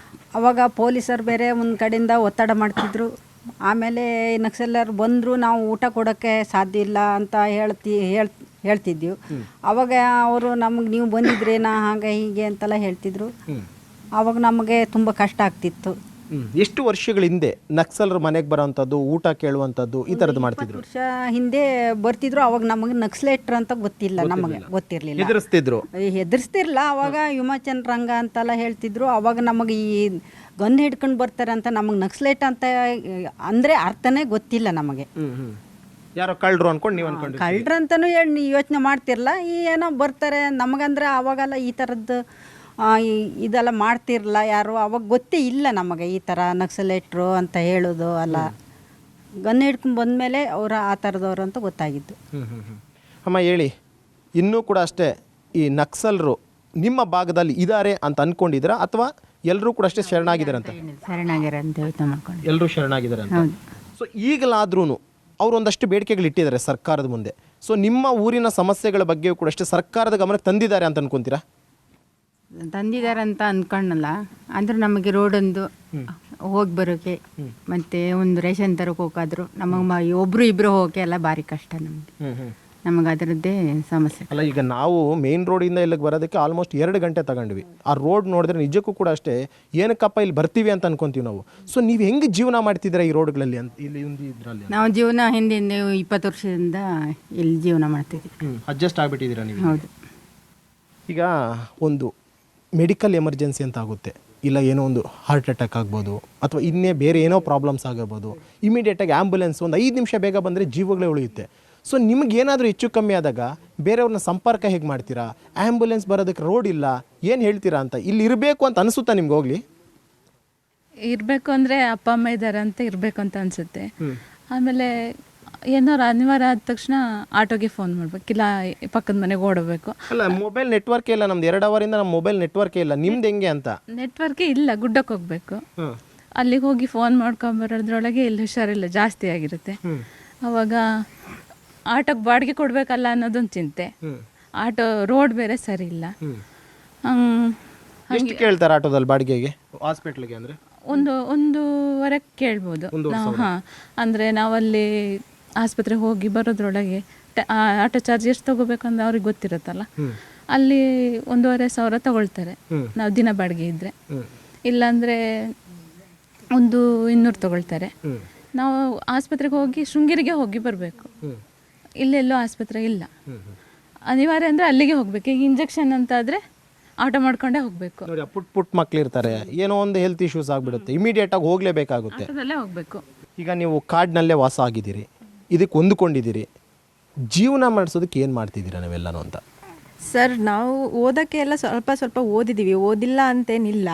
ಆವಾಗ ಪೊಲೀಸರು ಬೇರೆ ಒಂದು ಕಡೆಯಿಂದ ಒತ್ತಡ ಮಾಡ್ತಿದ್ರು. ಆಮೇಲೆ ನಕ್ಸಲರು ಬಂದರೂ ನಾವು ಊಟ ಕೊಡೋಕ್ಕೆ ಸಾಧ್ಯ ಇಲ್ಲ ಅಂತ ಹೇಳ್ತಿದ್ದೀವಿ. ಆವಾಗ ಅವರು ನಮಗೆ ನೀವು ಬಂದಿದ್ರೇನಾ ಹಾಗೆ ಹೀಗೆ ಅಂತೆಲ್ಲ ಹೇಳ್ತಿದ್ರು. ಆವಾಗ ನಮಗೆ ತುಂಬ ಕಷ್ಟ ಆಗ್ತಿತ್ತು. ಎಷ್ಟು ವರ್ಷಗಳ ಹಿಂದೆ ನಕ್ಸಲರು ಮನೆಗೆ ಬರೋವಂಥದ್ದು, ಊಟ ಕೇಳುವಂಥದ್ದು ಈ ಥರದ್ದು ಮಾಡ್ತಿದ್ರು? 20 ವರ್ಷ ಹಿಂದೆ ಬರ್ತಿದ್ರು. ಅವಾಗ ನಮಗೆ ನಕ್ಸಲೇಟ್ರ್ ಅಂತ ನಮಗೆ ಗೊತ್ತಿರಲಿಲ್ಲ, ಹೆದರ್ಸ್ತಿರ್ಲಿಲ್ಲ. ಅವಾಗ ವಿಮೋಚನ ರಂಗ ಅಂತೆಲ್ಲ ಹೇಳ್ತಿದ್ರು. ಅವಾಗ ನಮಗೆ ಈ ಗನ್ ಹಿಡ್ಕೊಂಡು ಬರ್ತಾರೆ ಅಂತ ನಮಗೆ ನಕ್ಸಲೇಟ್ ಅಂತ ಅಂದರೆ ಅರ್ಥನೇ ಗೊತ್ತಿಲ್ಲ ನಮಗೆ. ಯಾರೋ ಕಳ್ಳರು ಅನ್ಕೊಂಡು ನೀವು ಅನ್ಕೊಂಡು ಕಳ್ಳರು ಅಂತಲೂ ಹೇಳಿ ಯೋಚನೆ ಮಾಡ್ತಿರಲ್ಲ. ಈ ಏನೋ ಬರ್ತಾರೆ ನಮಗಂದ್ರೆ ಅವಾಗೆಲ್ಲ ಈ ಥರದ್ದು ಇದೆಲ್ಲ ಮಾಡ್ತಿರಲ್ಲ ಯಾರು. ಅವಾಗ ಗೊತ್ತೇ ಇಲ್ಲ ನಮಗೆ ಈ ಥರ ನಕ್ಸಲೇಟ್ರು ಅಂತ ಹೇಳೋದು ಅಲ್ಲ. ಗನ್ ಹಿಡ್ಕೊಂಡು ಬಂದಮೇಲೆ ಅವರ ಆ ಥರದವ್ರು ಅಂತ ಗೊತ್ತಾಗಿದ್ದು. ಅಮ್ಮ ಹೇಳಿ, ಇನ್ನೂ ಕೂಡ ಅಷ್ಟೇ ಈ ನಕ್ಸಲರು ನಿಮ್ಮ ಭಾಗದಲ್ಲಿ ಇದ್ದಾರೆ ಅಂತ ಅಂದ್ಕೊಂಡಿದ್ದೀರಾ ಅಥವಾ ಎಲ್ಲರೂ ಕೂಡ ಅಷ್ಟೇ ಶರಣಾಗಿದ್ದಾರೆ ಅಂತ? ಶರಣಾಗ್ಯಾರ ಅಂತ ಯೋಚನೆ ಮಾಡ್ಕೊಂಡು. ಎಲ್ಲರೂ ಶರಣಾಗಿದ್ದಾರೆ ಅಂತ. ಸೊ ಈಗಲಾದ್ರೂ ಅವರು ಒಂದಷ್ಟು ಬೇಡಿಕೆಗಳು ಇಟ್ಟಿದ್ದಾರೆ ಸರ್ಕಾರದ ಮುಂದೆ. ಸೊ ನಿಮ್ಮ ಊರಿನ ಸಮಸ್ಯೆಗಳ ಬಗ್ಗೆ ಕೂಡ ಅಷ್ಟೇ ಸರ್ಕಾರದ ಗಮನಕ್ಕೆ ತಂದಿದ್ದಾರೆ ಅಂತ ಅನ್ಕೊಂತೀರಾ? ತಂದಿದಾರಂತ ಅಂದ್ಕೊಂಡಲ್ಲ, ಅಂದ್ರೆ ನಮಗೆ ರೋಡೊಂದು ಹೋಗಿ ಬರೋಕೆ ಮತ್ತೆ ಒಂದು ರೇಷನ್ ತರಕ್ಕೆ ಹೋಗಾದ್ರು ನಮಗೆ ಒಬ್ರು ಇಬ್ರು ಹೋಗೋಕೆ ಎಲ್ಲ ಭಾರಿ ಕಷ್ಟ ನಮಗೆ ಅದರದ್ದೇ ಸಮಸ್ಯೆ. ಅಲ್ಲ, ಈಗ ನಾವು ಮೇನ್ ರೋಡಿಂದ ಇಲ್ಲಿಗೆ ಬರೋದಕ್ಕೆ ಆಲ್ಮೋಸ್ಟ್ 2 ಗಂಟೆ ತಗೊಂಡ್ವಿ. ಆ ರೋಡ್ ನೋಡಿದ್ರೆ ನಿಜಕ್ಕೂ ಕೂಡ ಅಷ್ಟೇ ಏನಕ್ಕಪ್ಪ ಇಲ್ಲಿ ಬರ್ತೀವಿ ಅಂತ ಅನ್ಕೊಂತೀವಿ ನಾವು. ಸೊ ನೀವು ಹೆಂಗೆ ಜೀವನ ಮಾಡ್ತಿದ್ದೀರಾ ಈ ರೋಡ್ಗಳಲ್ಲಿ ಅಂತ ಇಲ್ಲಿ ಇದರಲ್ಲಿ? ನಾವು ಜೀವನ ಹಿಂದಿಂದ 20 ವರ್ಷದಿಂದ ಇಲ್ಲಿ ಜೀವನ ಮಾಡ್ತಿದ್ವಿ. ಅಡ್ಜಸ್ಟ್ ಆಗಿಬಿಟ್ಟಿದ್ದೀರಾ ನೀವು? ಹೌದು. ಈಗ ಒಂದು ಮೆಡಿಕಲ್ ಎಮರ್ಜೆನ್ಸಿ ಅಂತ ಆಗುತ್ತೆ, ಇಲ್ಲ ಏನೋ ಒಂದು ಹಾರ್ಟ್ ಅಟ್ಯಾಕ್ ಆಗ್ಬೋದು ಅಥವಾ ಇನ್ನೇ ಬೇರೆ ಏನೋ ಪ್ರಾಬ್ಲಮ್ಸ್ ಆಗಿರ್ಬೋದು, ಇಮಿಡಿಯೇಟಾಗಿ ಆ್ಯಂಬುಲೆನ್ಸ್ ಒಂದು 5 ನಿಮಿಷ ಬೇಗ ಬಂದರೆ ಜೀವಗಳೇ ಉಳಿಯುತ್ತೆ. ಸೊ ನಿಮಗೇನಾದರೂ ಹೆಚ್ಚು ಕಮ್ಮಿ ಆದಾಗ ಬೇರೆಯವ್ರನ್ನ ಸಂಪರ್ಕ ಹೇಗೆ ಮಾಡ್ತೀರಾ? ಆ್ಯಂಬುಲೆನ್ಸ್ ಬರೋದಕ್ಕೆ ರೋಡ್ ಇಲ್ಲ, ಏನು ಹೇಳ್ತೀರಾ ಅಂತ? ಇಲ್ಲಿ ಇರಬೇಕು ಅಂತ ಅನಿಸುತ್ತಾ ನಿಮ್ಗೆ? ಹೋಗ್ಲಿ ಇರಬೇಕು ಅಂದರೆ ಅಪ್ಪ ಅಮ್ಮ ಇದ್ದಾರೆ ಅಂತ ಇರಬೇಕು ಅಂತ ಅನಿಸುತ್ತೆ. ಆಮೇಲೆ ಏನಾರು ಅನಿವಾರ್ಯ ಆದ ತಕ್ಷಣ ಆಟೋಗೆ ಫೋನ್ ಮಾಡ್ಬೇಕು, ಇಲ್ಲ ಪಕ್ಕದ ಮನೆಗೆ ಓಡಬೇಕು. ಅಲ್ಲ, ಮೊಬೈಲ್ ನೆಟ್ವರ್ಕೇ ಇಲ್ಲ ನಮ್ದು. 2 ಅವರಿಂದ ನಮ್ಮ ಮೊಬೈಲ್ ನೆಟ್ವರ್ಕೇ ಇಲ್ಲ. ನಿಮ್ದು ಹೆಂಗೆ ಅಂತ? ನೆಟ್ವರ್ಕೇ ಇಲ್ಲ, ಗುಡ್ಡಕ್ಕೆ ಹೋಗ್ಬೇಕು. ಅಲ್ಲಿಗೆ ಹೋಗಿ ಫೋನ್ ಮಾಡ್ಕೊಂಬರೋದ್ರೊಳಗೆ ಇಲ್ಲಿ ಹುಷಾರಿಲ್ಲ ಜಾಸ್ತಿ ಆಗಿರುತ್ತೆ. ಅವಾಗ ಆಟೋಗೆ ಬಾಡಿಗೆ ಕೊಡಬೇಕಲ್ಲ ಅನ್ನೋದೊಂದು ಚಿಂತೆ. ಆಟೋ ರೋಡ್ ಬೇರೆ ಸರಿ ಇಲ್ಲ. ಎಷ್ಟು ಕೇಳ್ತಾರೆ ಆಟೋದಲ್ಲಿ ಬಾಡಿಗೆಗೆ ಹಾಸ್ಪಿಟ್ಲಿಗೆ? ಅಂದರೆ ಒಂದೂವರೆ ಕೇಳ್ಬೋದು ನಾವು. ಹಾಂ, ಅಂದರೆ ನಾವಲ್ಲಿ ಆಸ್ಪತ್ರೆಗೆ ಹೋಗಿ ಬರೋದ್ರೊಳಗೆ ಆಟೋ ಚಾರ್ಜ್ ಎಷ್ಟು ತೊಗೋಬೇಕಂದ್ರೆ ಅವ್ರಿಗೆ ಗೊತ್ತಿರುತ್ತಲ್ಲ. ಅಲ್ಲಿ 1,500 ತಗೊಳ್ತಾರೆ ನಾವು ದಿನ ಬಾಡಿಗೆ ಇದ್ದರೆ. ಇಲ್ಲಾಂದರೆ 200 ತಗೊಳ್ತಾರೆ. ನಾವು ಆಸ್ಪತ್ರೆಗೆ ಹೋಗಿ ಶೃಂಗೇರಿಗೆ ಹೋಗಿ ಬರಬೇಕು. ಇಲ್ಲೆಲ್ಲೋ ಆಸ್ಪತ್ರೆ ಇಲ್ಲ, ಅನಿವಾರ್ಯ ಅಂದರೆ ಅಲ್ಲಿಗೆ ಹೋಗ್ಬೇಕು. ಈಗ ಇಂಜೆಕ್ಷನ್ ಅಂತ ಆದರೆ ಆಟೋ ಮಾಡ್ಕೊಂಡೇ ಹೋಗಬೇಕು. ನೋಡಿ, ಪುಟ್ ಮಕ್ಳು ಇರ್ತಾರೆ, ಏನೋ ಒಂದು ಹೆಲ್ತ್ ಇಶ್ಯೂಸ್ ಆಗಿಬಿಡುತ್ತೆ, ಇಮಿಡಿಯೇಟಾಗಿ ಹೋಗಲೇಬೇಕಾಗುತ್ತೆ. ಆಟೋದಲ್ಲೇ ಹೋಗಬೇಕು. ಈಗ ನೀವು ಕಾಡಿನಲ್ಲೇ ವಾಸ ಆಗಿದ್ದೀರಿ, ಇದಕ್ಕೆ ಹೊಂದ್ಕೊಂಡಿದ್ದೀರಿ, ಜೀವನ ಮಾಡಿಸೋದಕ್ಕೆ ಏನು ಮಾಡ್ತಿದ್ದೀರಾ ನೀವೆಲ್ಲನೂ ಅಂತ? ಸರ್, ನಾವು ಓದೋಕ್ಕೆ ಎಲ್ಲ ಸ್ವಲ್ಪ ಓದಿದ್ದೀವಿ, ಓದಿಲ್ಲ ಅಂತೇನಿಲ್ಲ.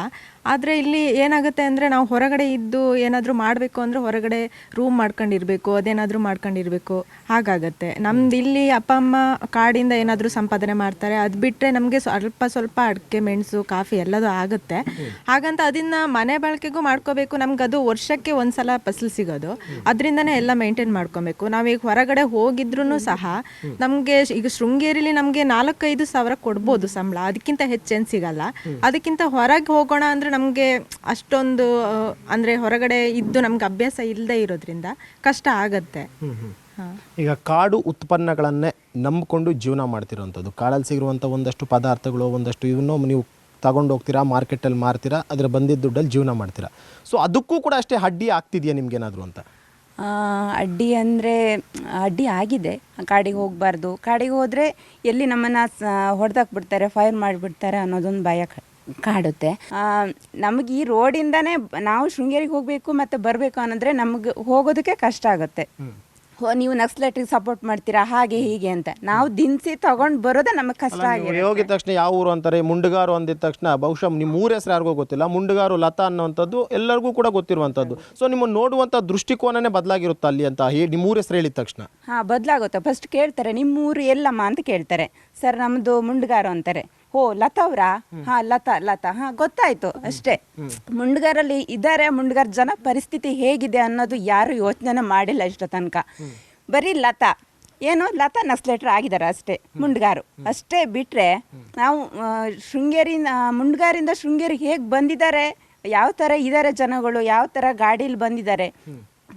ಆದರೆ ಇಲ್ಲಿ ಏನಾಗುತ್ತೆ ಅಂದರೆ ನಾವು ಹೊರಗಡೆ ಇದ್ದು ಏನಾದರೂ ಮಾಡಬೇಕು ಅಂದರೆ ಹೊರಗಡೆ ರೂಮ್ ಮಾಡ್ಕೊಂಡಿರಬೇಕು, ಅದೇನಾದರೂ ಮಾಡ್ಕೊಂಡಿರಬೇಕು, ಹಾಗಾಗತ್ತೆ. ನಮ್ದು ಇಲ್ಲಿ ಅಪ್ಪ ಅಮ್ಮ ಕಾಡಿಂದ ಏನಾದರೂ ಸಂಪಾದನೆ ಮಾಡ್ತಾರೆ, ಅದು ಬಿಟ್ಟರೆ ನಮಗೆ ಸ್ವಲ್ಪ ಅಡಿಕೆ, ಮೆಣಸು, ಕಾಫಿ ಎಲ್ಲದೂ ಆಗುತ್ತೆ. ಹಾಗಂತ ಅದನ್ನು ಮನೆ ಬಳಕೆಗೂ ಮಾಡ್ಕೋಬೇಕು. ನಮ್ಗೆ ಅದು ವರ್ಷಕ್ಕೆ ಒಂದು ಸಲ ಫಸಲು ಸಿಗೋದು, ಅದರಿಂದನೇ ಎಲ್ಲ ಮೇಂಟೈನ್ ಮಾಡ್ಕೊಬೇಕು. ನಾವೀಗ ಹೊರಗಡೆ ಹೋಗಿದ್ರೂ ಸಹ ನಮಗೆ ಈಗ ಶೃಂಗೇರಿಲಿ ನಮಗೆ 4-5 ಸಾವಿರ ಕೊಡ್ಬೋದು ಸಂಬಳ, ಅದಕ್ಕಿಂತ ಹೆಚ್ಚೇನು ಸಿಗಲ್ಲ. ಅದಕ್ಕಿಂತ ಹೊರಗೆ ಹೋಗೋಣ ಅಂದರೆ ನಮಗೆ ಅಷ್ಟೊಂದು ಅಂದರೆ ಹೊರಗಡೆ ಇದ್ದು ನಮ್ಗೆ ಅಭ್ಯಾಸ ಇಲ್ಲದೆ ಇರೋದ್ರಿಂದ ಕಷ್ಟ ಆಗತ್ತೆ. ಈಗ ಕಾಡು ಉತ್ಪನ್ನಗಳನ್ನೇ ನಂಬಿಕೊಂಡು ಜೀವನ ಮಾಡ್ತಿರೋವಂಥದ್ದು, ಕಾಡಲ್ಲಿ ಸಿಗಿರುವಂಥ ಒಂದಷ್ಟು ಪದಾರ್ಥಗಳು, ಒಂದಷ್ಟು ಇವನ್ನೂ ನೀವು ತಗೊಂಡು ಹೋಗ್ತೀರಾ, ಮಾರ್ಕೆಟಲ್ಲಿ ಮಾರ್ತೀರಾ, ಅದರ ಬಂದಿದ್ದ ದುಡ್ಡಲ್ಲಿ ಜೀವನ ಮಾಡ್ತೀರಾ. ಸೊ ಅದಕ್ಕೂ ಕೂಡ ಅಷ್ಟೇ ಅಡ್ಡಿ ಆಗ್ತಿದೆಯಾ ನಿಮ್ಗೇನಾದರೂ ಅಂತ? ಅಡ್ಡಿ ಅಂದರೆ ಅಡ್ಡಿ ಆಗಿದೆ. ಕಾಡಿಗೆ ಹೋಗಬಾರ್ದು, ಕಾಡಿಗೆ ಹೋದರೆ ಎಲ್ಲಿ ನಮ್ಮನ್ನು ಹೊಡೆದಾಕ್ಬಿಡ್ತಾರೆ, ಫೈರ್ ಮಾಡಿಬಿಡ್ತಾರೆ ಅನ್ನೋದೊಂದು ಭಯ ಕಾಡುತ್ತೆ. ನಮಗೆ ಈ ರೋಡಿಂದನೇ ನಾವು ಶೃಂಗೇರಿಗೆ ಹೋಗಬೇಕು ಮತ್ತು ಬರಬೇಕು ಅನ್ನೋದ್ರೆ ನಮಗೆ ಹೋಗೋದಕ್ಕೆ ಕಷ್ಟ ಆಗುತ್ತೆ. ನೀವು ನಕ್ಸಲೈಟಿಗೆ ಸಪೋರ್ಟ್ ಮಾಡ್ತೀರಾ ಹಾಗೆ ಹೀಗೆ ಅಂತ ನಾವು ದಿನಸಿ ತಗೊಂಡು ಬರೋದೇ ನಮಗೆ ಕಷ್ಟ ಆಗಿದೆ. ಹೋಗಿದ ತಕ್ಷಣ ಯಾವ ಊರು ಅಂತಾರೆ? ಮುಂಡಗಾರು ಅಂದಿದ ತಕ್ಷಣ ಬಹುಶಃ ನಿಮ್ಮ ಊರ ಹೆಸರು ಯಾರಿಗೂ ಗೊತ್ತಿಲ್ಲ, ಮುಂಡಗಾರು ಲತಾ ಅನ್ನೋವಂಥದ್ದು ಎಲ್ಲರಿಗೂ ಕೂಡ ಗೊತ್ತಿರುವಂಥದ್ದು. ಸೊ ನಿಮ್ಮ ನೋಡುವಂಥ ದೃಷ್ಟಿಕೋನನೇ ಬದಲಾಗಿರುತ್ತೆ ಅಲ್ಲಿ ಅಂತ ನಿಮ್ಮ ಊರ ಹೆಸರು ಹೇಳಿದ ತಕ್ಷಣ. ಹಾಂ, ಬದಲಾಗುತ್ತೆ. ಫಸ್ಟ್ ಕೇಳ್ತಾರೆ ನಿಮ್ಮ ಊರು ಎಲ್ಲಮ್ಮ ಅಂತ ಕೇಳ್ತಾರೆ. ಸರ್ ನಮ್ಮದು ಮುಂಡಗಾರು ಅಂತಾರೆ. ಓ, ಲತಾ ಅವರಾ? ಹಾಂ, ಲತಾ ಹಾಂ, ಗೊತ್ತಾಯ್ತು ಅಷ್ಟೇ. ಮುಂಡಗಾರಲ್ಲಿ ಇದ್ದಾರೆ, ಮುಂಡಗಾರ ಜನ ಪರಿಸ್ಥಿತಿ ಹೇಗಿದೆ ಅನ್ನೋದು ಯಾರು ಯೋಚನೆ ಮಾಡಿಲ್ಲ ಇಷ್ಟ ತನಕ. ಬರೀ ಲತಾ ನಕ್ಸಲೇಟರ್ ಆಗಿದ್ದಾರೆ ಅಷ್ಟೇ, ಮುಂಡಗಾರು ಅಷ್ಟೇ. ಬಿಟ್ಟರೆ ನಾವು ಮುಂಡಗಾರಿಂದ ಶೃಂಗೇರಿಗೆ ಹೇಗೆ ಬಂದಿದ್ದಾರೆ, ಯಾವ ಥರ ಇದ್ದಾರೆ ಜನಗಳು, ಯಾವ ಥರ ಗಾಡೀಲಿ ಬಂದಿದ್ದಾರೆ.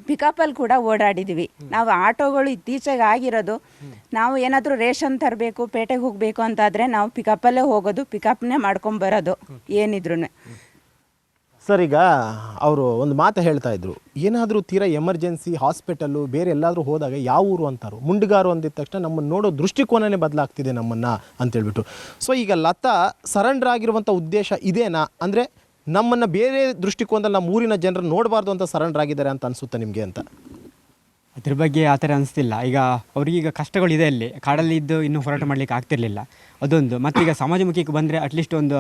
ಪಿಕಪ್ಪಲ್ಲಿ ಕೂಡ ಓಡಾಡಿದ್ದೀವಿ ನಾವು. ಆಟೋಗಳು ಇತ್ತೀಚೆಗೆ ಆಗಿರೋದು, ನಾವು ಏನಾದರೂ ರೇಷನ್ ತರಬೇಕು, ಪೇಟೆಗೆ ಹೋಗಬೇಕು ಅಂತಾದರೆ ನಾವು ಪಿಕಪ್ಪಲ್ಲೇ ಹೋಗೋದು, ಪಿಕಪ್ನೇ ಮಾಡ್ಕೊಂಬರೋದು ಏನಿದ್ರು. ಸರ್, ಈಗ ಅವರು ಒಂದು ಮಾತು ಹೇಳ್ತಾ ಇದ್ರು, ಏನಾದರೂ ತೀರಾ ಎಮರ್ಜೆನ್ಸಿ ಹಾಸ್ಪಿಟಲ್ಲು ಬೇರೆ ಎಲ್ಲಾದರೂ ಹೋದಾಗ ಯಾವ ಊರು ಅಂತಾರು, ಮುಂಡಗಾರು ಅಂದಿದ ತಕ್ಷಣ ನಮ್ಮನ್ನು ನೋಡೋ ದೃಷ್ಟಿಕೋನನೇ ಬದಲಾಗ್ತಿದೆ ನಮ್ಮನ್ನು ಅಂತೇಳ್ಬಿಟ್ಟು. ಸೊ ಈಗ ಲತಾ ಸರೆಂಡರ್ ಆಗಿರುವಂಥ ಉದ್ದೇಶ ಇದೇನಾ? ಅಂದರೆ ನಮ್ಮನ್ನು ಬೇರೆ ದೃಷ್ಟಿಕೋನದಲ್ಲಿ ನಮ್ಮ ಊರಿನ ಜನರು ನೋಡಬಾರ್ದು ಅಂತ ಸರೆಂಡರ್ ಆಗಿದ್ದಾರೆ ಅಂತ ಅನಿಸುತ್ತೆ ನಿಮಗೆ ಅಂತ? ಅದ್ರ ಬಗ್ಗೆ ಆ ಥರ ಅನಿಸ್ತಿಲ್ಲ. ಈಗ ಅವ್ರಿಗೀಗ ಕಷ್ಟಗಳಿದೆ, ಅಲ್ಲಿ ಕಾಡಲ್ಲಿ ಇದ್ದು ಇನ್ನೂ ಹೋರಾಟ ಮಾಡಲಿಕ್ಕೆ ಆಗ್ತಿರ್ಲಿಲ್ಲ ಅದೊಂದು. ಮತ್ತು ಈಗ ಸಮಾಜಮುಖಿಗೆ ಬಂದರೆ ಅಟ್ಲೀಸ್ಟ್ ಒಂದು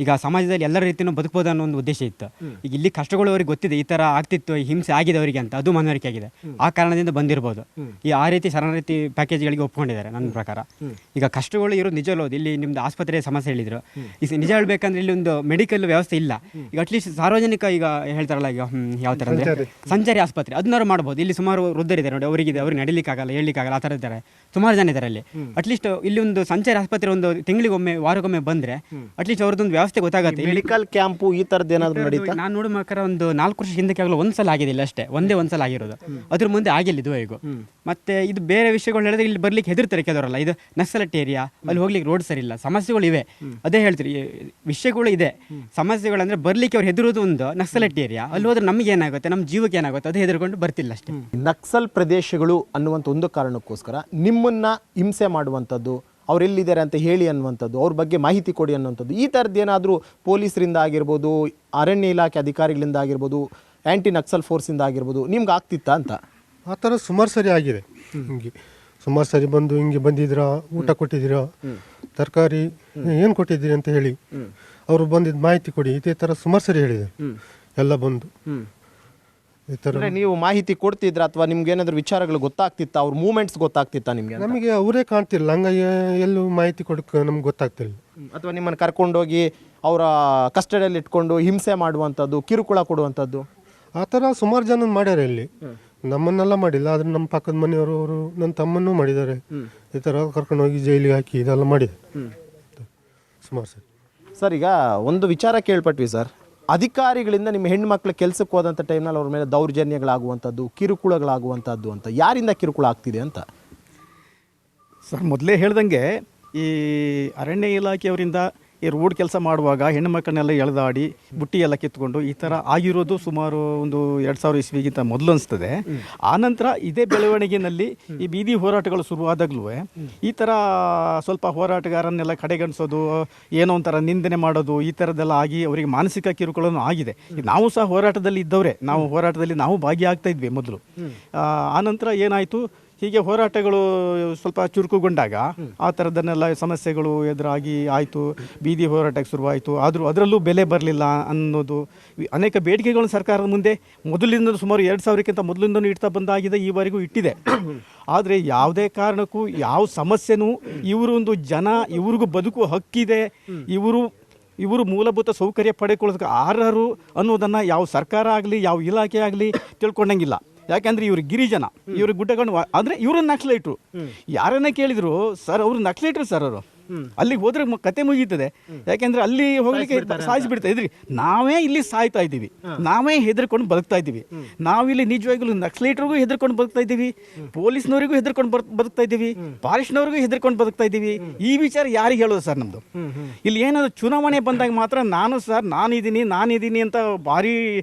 ಈಗ ಸಮಾಜದಲ್ಲಿ ಎಲ್ಲ ರೀತಿಯೂ ಬದುಕಬಹುದು ಅನ್ನೋ ಒಂದು ಉದ್ದೇಶ ಇತ್ತು. ಈಗ ಇಲ್ಲಿ ಕಷ್ಟಗಳು ಅವ್ರಿಗೆ ಗೊತ್ತಿದೆ, ಈ ಥರ ಆಗ್ತಿತ್ತು, ಹಿಂಸೆ ಆಗಿದೆ ಅವರಿಗೆ ಅಂತ, ಅದು ಮನವರಿಕೆ ಆಗಿದೆ. ಆ ಕಾರಣದಿಂದ ಬಂದಿರ್ಬೋದು ಆ ರೀತಿ ಶರಣಾರ್ಥಿ ಪ್ಯಾಕೇಜ್ಗಳಿಗೆ ಒಪ್ಕೊಂಡಿದ್ದಾರೆ ನನ್ನ ಪ್ರಕಾರ. ಈಗ ಕಷ್ಟಗಳು ಇರೋದು ನಿಜವಲ್ಲೋದು. ಇಲ್ಲಿ ನಿಮ್ದು ಆಸ್ಪತ್ರೆ ಸಮಸ್ಯೆ ಹೇಳಿದ್ರು, ಈಗ ನಿಜ ಹೇಳ್ಬೇಕಂದ್ರೆ ಇಲ್ಲಿ ಒಂದು ಮೆಡಿಕಲ್ ವ್ಯವಸ್ಥೆ ಇಲ್ಲ. ಈಗ ಅಟ್ಲೀಸ್ಟ್ ಸಾರ್ವಜನಿಕ ಈಗ ಹೇಳ್ತಾರಲ್ಲ, ಈಗ ಯಾವ ಥರ ಅಂದರೆ ಸಂಚಾರಿ ಆಸ್ಪತ್ರೆ ಅದನ್ನಾರು ಮಾಡ್ಬೋದು. ಇಲ್ಲಿ ಸುಮಾರು ವೃದ್ಧರಿದ್ದಾರೆ ನೋಡಿ, ಅವ್ರಿಗೆ ಹೇಳಲಿಕ್ಕಾಗಲ್ಲ, ಹೇಳಲಿಕ್ಕಾಗಲ್ಲ, ಆ ಥರ ಇದ್ದಾರೆ, ಸುಮಾರು ಜನ ಇದ್ದಾರೆ ಅಲ್ಲಿ. ಅಟ್ಲೀಸ್ಟ್ ಇಲ್ಲಿ ಒಂದು ಸಂಚಾರಿ ಆಸ್ಪತ್ರೆ ಒಂದು ತಿಂಗಳಿಗೊಮ್ಮೆ ವಾರಕ್ಕೊಮ್ಮೆ ಬಂದರೆ ಅಟ್ಲೀಸ್ಟ್ ಅವ್ರದ್ದೊಂದು ವ್ಯವಸ್ಥೆ ಗೊತ್ತಾಗುತ್ತೆ. ಮೆಡಿಕಲ್ ಕ್ಯಾಂಪು ಈ ಥರದ್ದು ಏನಾದರೂ ನಡೀತಾ? ನಾನು ನೋಡೋ ಪ್ರಕಾರ ಒಂದು 4 ವರ್ಷ ಹಿಂದಕ್ಕೆ ಆಗಲು ಒಂದ್ಸಲ ಆಗಿಲ್ಲ ಅಷ್ಟೇ, ಒಂದ್ಸಲ ಆಗಿರೋದು. ಅದ್ರ ಮುಂದೆ ಆಗಿಲ್ಲ ಇದುವರೆಗೂ. ಮತ್ತೆ ಇದು ಬೇರೆ ವಿಷಯಗಳು ಹೇಳಿದ್ರೆ ಇಲ್ಲಿ ಬರ್ಲಿಕ್ಕೆ ಹೆದರ್ತಾರೆ ಕೆಲವರಲ್ಲ. ಇದು ನಕ್ಸಲಟ್ ಏರಿಯಾ, ಅಲ್ಲಿ ಹೋಗ್ಲಿಕ್ಕೆ ರೋಡ್ ಸರಿ ಇಲ್ಲ, ಸಮಸ್ಯೆಗಳು ಇವೆ. ಅದೇ ಹೇಳ್ತೀರಿ, ವಿಷಯಗಳು ಇದೆ, ಸಮಸ್ಯೆಗಳಂದ್ರೆ ಬರ್ಲಿಕ್ಕೆ ಅವ್ರು ಹೆದರೋದು ಒಂದು ನಕ್ಸಲಟ್ ಏರಿಯಾ. ಅಲ್ಲಿ ಹೋದ್ರೆ ನಮ್ಗೆ ಏನಾಗುತ್ತೆ, ನಮ್ಮ ಜೀವಕ್ಕೆ ಏನಾಗುತ್ತೆ, ಅದು ಹೆದರ್ಕೊಂಡು ಬರ್ತಿಲ್ಲ ಅಷ್ಟೇ. ನಕ್ಸಲ್ ಪ್ರದೇಶಗಳು ಅನ್ನುವಂಥ ಒಂದು ಕಾರಣಕ್ಕೋಸ್ಕರ ನಿಮ್ಮನ್ನ ಹಿಂಸೆ ಮಾಡುವಂಥದ್ದು, ಅವರೆಲ್ಲಿದ್ದಾರೆ ಅಂತ ಹೇಳಿ ಅನ್ನುವಂಥದ್ದು, ಅವ್ರ ಬಗ್ಗೆ ಮಾಹಿತಿ ಕೊಡಿ ಅನ್ನುವಂಥದ್ದು, ಈ ಥರದ್ದು ಏನಾದರೂ ಪೊಲೀಸರಿಂದ ಆಗಿರ್ಬೋದು, ಅರಣ್ಯ ಇಲಾಖೆ ಅಧಿಕಾರಿಗಳಿಂದ ಆಗಿರ್ಬೋದು, ಆ್ಯಂಟಿ ನಕ್ಸಲ್ ಫೋರ್ಸಿಂದ ಆಗಿರ್ಬೋದು, ನಿಮ್ಗೆ ಆಗ್ತಿತ್ತಾ ಅಂತ? ಆ ಥರ ಸುಮಾರು ಸರಿ ಆಗಿದೆ. ಹಿಂಗೆ ಸುಮಾರು ಸರಿ ಬಂದು ಹಿಂಗೆ ಬಂದಿದ್ದೀರಾ, ಊಟ ಕೊಟ್ಟಿದ್ದೀರಾ, ತರಕಾರಿ ಏನು ಕೊಟ್ಟಿದ್ದೀರಿ ಅಂತ ಹೇಳಿ ಅವರು ಬಂದಿದ್ದು ಮಾಹಿತಿ ಕೊಡಿ, ಇದೇ ಥರ ಸುಮಾರು ಸರಿ ಹೇಳಿದೆ ಎಲ್ಲ ಬಂದು. ಈ ಥರ ನೀವು ಮಾಹಿತಿ ಕೊಡ್ತಿದ್ರ ಅಥವಾ ನಿಮ್ಗೆ ಏನಾದರೂ ವಿಚಾರಗಳು ಗೊತ್ತಾಗ್ತಿತ್ತಾ, ಅವ್ರ ಮೂವ್ಮೆಂಟ್ಸ್ ಗೊತ್ತಾಗ್ತಿತ್ತಾ ನಿಮಗೆ? ನಮಗೆ ಅವರೇ ಕಾಣ್ತಿರಲಿಲ್ಲ, ಹಂಗಾಗಿ ಎಲ್ಲೂ ಮಾಹಿತಿ ಕೊಡಕ್ಕೆ ನಮ್ಗೆ ಗೊತ್ತಾಗ್ತಿಲ್ಲ. ಅಥವಾ ನಿಮ್ಮನ್ನು ಕರ್ಕೊಂಡೋಗಿ ಅವರ ಕಸ್ಟಡಿಯಲ್ಲಿ ಇಟ್ಕೊಂಡು ಹಿಂಸೆ ಮಾಡುವಂಥದ್ದು, ಕಿರುಕುಳ ಕೊಡುವಂಥದ್ದು, ಆ ಥರ ಸುಮಾರು ಜನ ಮಾಡ್ಯಾರ ಇಲ್ಲಿ. ನಮ್ಮನ್ನೆಲ್ಲ ಮಾಡಿಲ್ಲ, ಆದರೆ ನಮ್ಮ ಪಕ್ಕದ ಮನೆಯವರು, ಅವರು ನನ್ನ ತಮ್ಮನ್ನೂ ಮಾಡಿದ್ದಾರೆ. ಈ ಥರ ಕರ್ಕೊಂಡೋಗಿ ಜೈಲಿಗೆ ಹಾಕಿ ಇದೆಲ್ಲ ಮಾಡಿದೆ ಸುಮಾರು ಸರಿ. ಸರ್, ಈಗ ಒಂದು ವಿಚಾರ ಕೇಳ್ಪಟ್ವಿ ಸರ್, ಅಧಿಕಾರಿಗಳಿಂದ ನಿಮ್ಮ ಹೆಣ್ಮಕ್ಳು ಕೆಲಸಕ್ಕೆ ಹೋದಂಥ ಟೈಮ್ನಲ್ಲಿ ಅವ್ರ ಮೇಲೆ ದೌರ್ಜನ್ಯಗಳಾಗುವಂಥದ್ದು, ಕಿರುಕುಳಗಳಾಗುವಂಥದ್ದು ಅಂತ, ಯಾರಿಂದ ಕಿರುಕುಳ ಆಗ್ತಿದೆ ಅಂತ? ಸರ್, ಮೊದಲೇ ಹೇಳ್ದಂಗೆ ಈ ಅರಣ್ಯ ಇಲಾಖೆಯವರಿಂದ ಈ ರೋಡ್ ಕೆಲಸ ಮಾಡುವಾಗ ಹೆಣ್ಣು ಮಕ್ಕಳನ್ನೆಲ್ಲ ಎಳೆದಾಡಿ ಬುಟ್ಟಿ ಎಲ್ಲ ಕಿತ್ಕೊಂಡು ಈ ಥರ ಆಗಿರೋದು ಸುಮಾರು ಒಂದು 2000 ಇಸ್ವಿಗಿಂತ ಮೊದಲು ಅನಿಸ್ತದೆ. ಆನಂತರ ಇದೇ ಬೆಳವಣಿಗೆಯಲ್ಲಿ ಈ ಬೀದಿ ಹೋರಾಟಗಳು ಶುರುವಾದಾಗಲೂ ಈ ಥರ ಸ್ವಲ್ಪ ಹೋರಾಟಗಾರನ್ನೆಲ್ಲ ಕಡೆಗಣಿಸೋದು, ಏನೋ ಒಂಥರ ನಿಂದನೆ ಮಾಡೋದು, ಈ ಥರದ್ದೆಲ್ಲ ಆಗಿ ಅವರಿಗೆ ಮಾನಸಿಕ ಕಿರುಕುಳನೂ ಆಗಿದೆ. ನಾವು ಸಹ ಹೋರಾಟದಲ್ಲಿ ಇದ್ದವರೇ, ನಾವು ಹೋರಾಟದಲ್ಲಿ ನಾವು ಭಾಗಿಯಾಗ್ತಾ ಇದ್ವಿ ಮೊದಲು. ಆನಂತರ ಏನಾಯಿತು, ಹೀಗೆ ಹೋರಾಟಗಳು ಸ್ವಲ್ಪ ಚುರುಕುಗೊಂಡಾಗ ಆ ಥರದನ್ನೆಲ್ಲ ಸಮಸ್ಯೆಗಳು ಎದುರಾಗಿ ಆಯಿತು, ಬೀದಿ ಹೋರಾಟಕ್ಕೆ ಶುರುವಾಯಿತು. ಆದರೂ ಅದರಲ್ಲೂ ಬೆಲೆ ಬರಲಿಲ್ಲ ಅನ್ನೋದು, ಅನೇಕ ಬೇಡಿಕೆಗಳು ಸರ್ಕಾರದ ಮುಂದೆ ಮೊದಲಿಂದ ಸುಮಾರು 2000ಕ್ಕಿಂತ ಮೊದಲಿಂದನೂ ಇಡ್ತಾ ಬಂದಾಗಿದೆ, ಈವರೆಗೂ ಇಟ್ಟಿದೆ. ಆದರೆ ಯಾವುದೇ ಕಾರಣಕ್ಕೂ ಯಾವ ಸಮಸ್ಯೆನೂ ಇವರೊಂದು ಜನ, ಇವ್ರಿಗೂ ಬದುಕುವ ಹಕ್ಕಿದೆ, ಇವರು ಮೂಲಭೂತ ಸೌಕರ್ಯ ಪಡೆದುಕೊಳ್ಳೋದಕ್ಕೆ ಅರ್ಹರು ಅನ್ನೋದನ್ನು ಯಾವ ಸರ್ಕಾರ ಆಗಲಿ ಯಾವ ಇಲಾಖೆ ಆಗಲಿ ತಿಳ್ಕೊಂಡಂಗಿಲ್ಲ. ಯಾಕೆಂದ್ರೆ ಇವರು ಗಿರಿಜನ, ಇವರು ಗುಡ್ಡಗಳು, ಅಂದರೆ ಇವರು ನಕ್ಸಲೈಟ್ರು. ಯಾರನ್ನ ಕೇಳಿದ್ರು, ಸರ್ ಅವರು ನಕ್ಸಲೈಟ್ರು ಸರ್, ಅವರು ಅಲ್ಲಿಗೆ ಹೋದ್ರೆ ಕತೆ ಮುಗೀತದೆ. ಯಾಕೆಂದ್ರೆ ಅಲ್ಲಿ ಹೋಗ್ಲಿಕ್ಕೆ ಸಾಯಿಸಿಬಿಡ್ತಾ ಇದ್ರಿ. ನಾವೇ ಇಲ್ಲಿ ಸಾಯ್ತಾ ಇದ್ದೀವಿ, ನಾವೇ ಹೆದರ್ಕೊಂಡು ಬದುಕ್ತಾ ಇದ್ದೀವಿ. ನಾವಿಲ್ಲಿ ನಿಜವಾಗ್ಲೂ ನಕ್ಸಲೈಟ್ರಿಗೂ ಹೆದರ್ಕೊಂಡು ಬದುಕ್ತಾ ಇದ್ದೀವಿ, ಪೊಲೀಸ್ನವರಿಗೂ ಹೆದರ್ಕೊಂಡು ಬದುಕ್ತಾ ಇದ್ದೀವಿ, ಫಾರೆಸ್ಟ್ನವ್ರಿಗೂ ಹೆದರ್ಕೊಂಡು ಬದುಕ್ತಾ ಇದ್ದೀವಿ. ಈ ವಿಚಾರ ಯಾರಿಗೆ ಹೇಳೋದು ಸರ್? ನಮ್ಮದು ಇಲ್ಲಿ ಏನಾದ್ರು ಚುನಾವಣೆ ಬಂದಾಗ ಮಾತ್ರ ನಾನಿದ್ದೀನಿ ಅಂತ ಭಾರಿ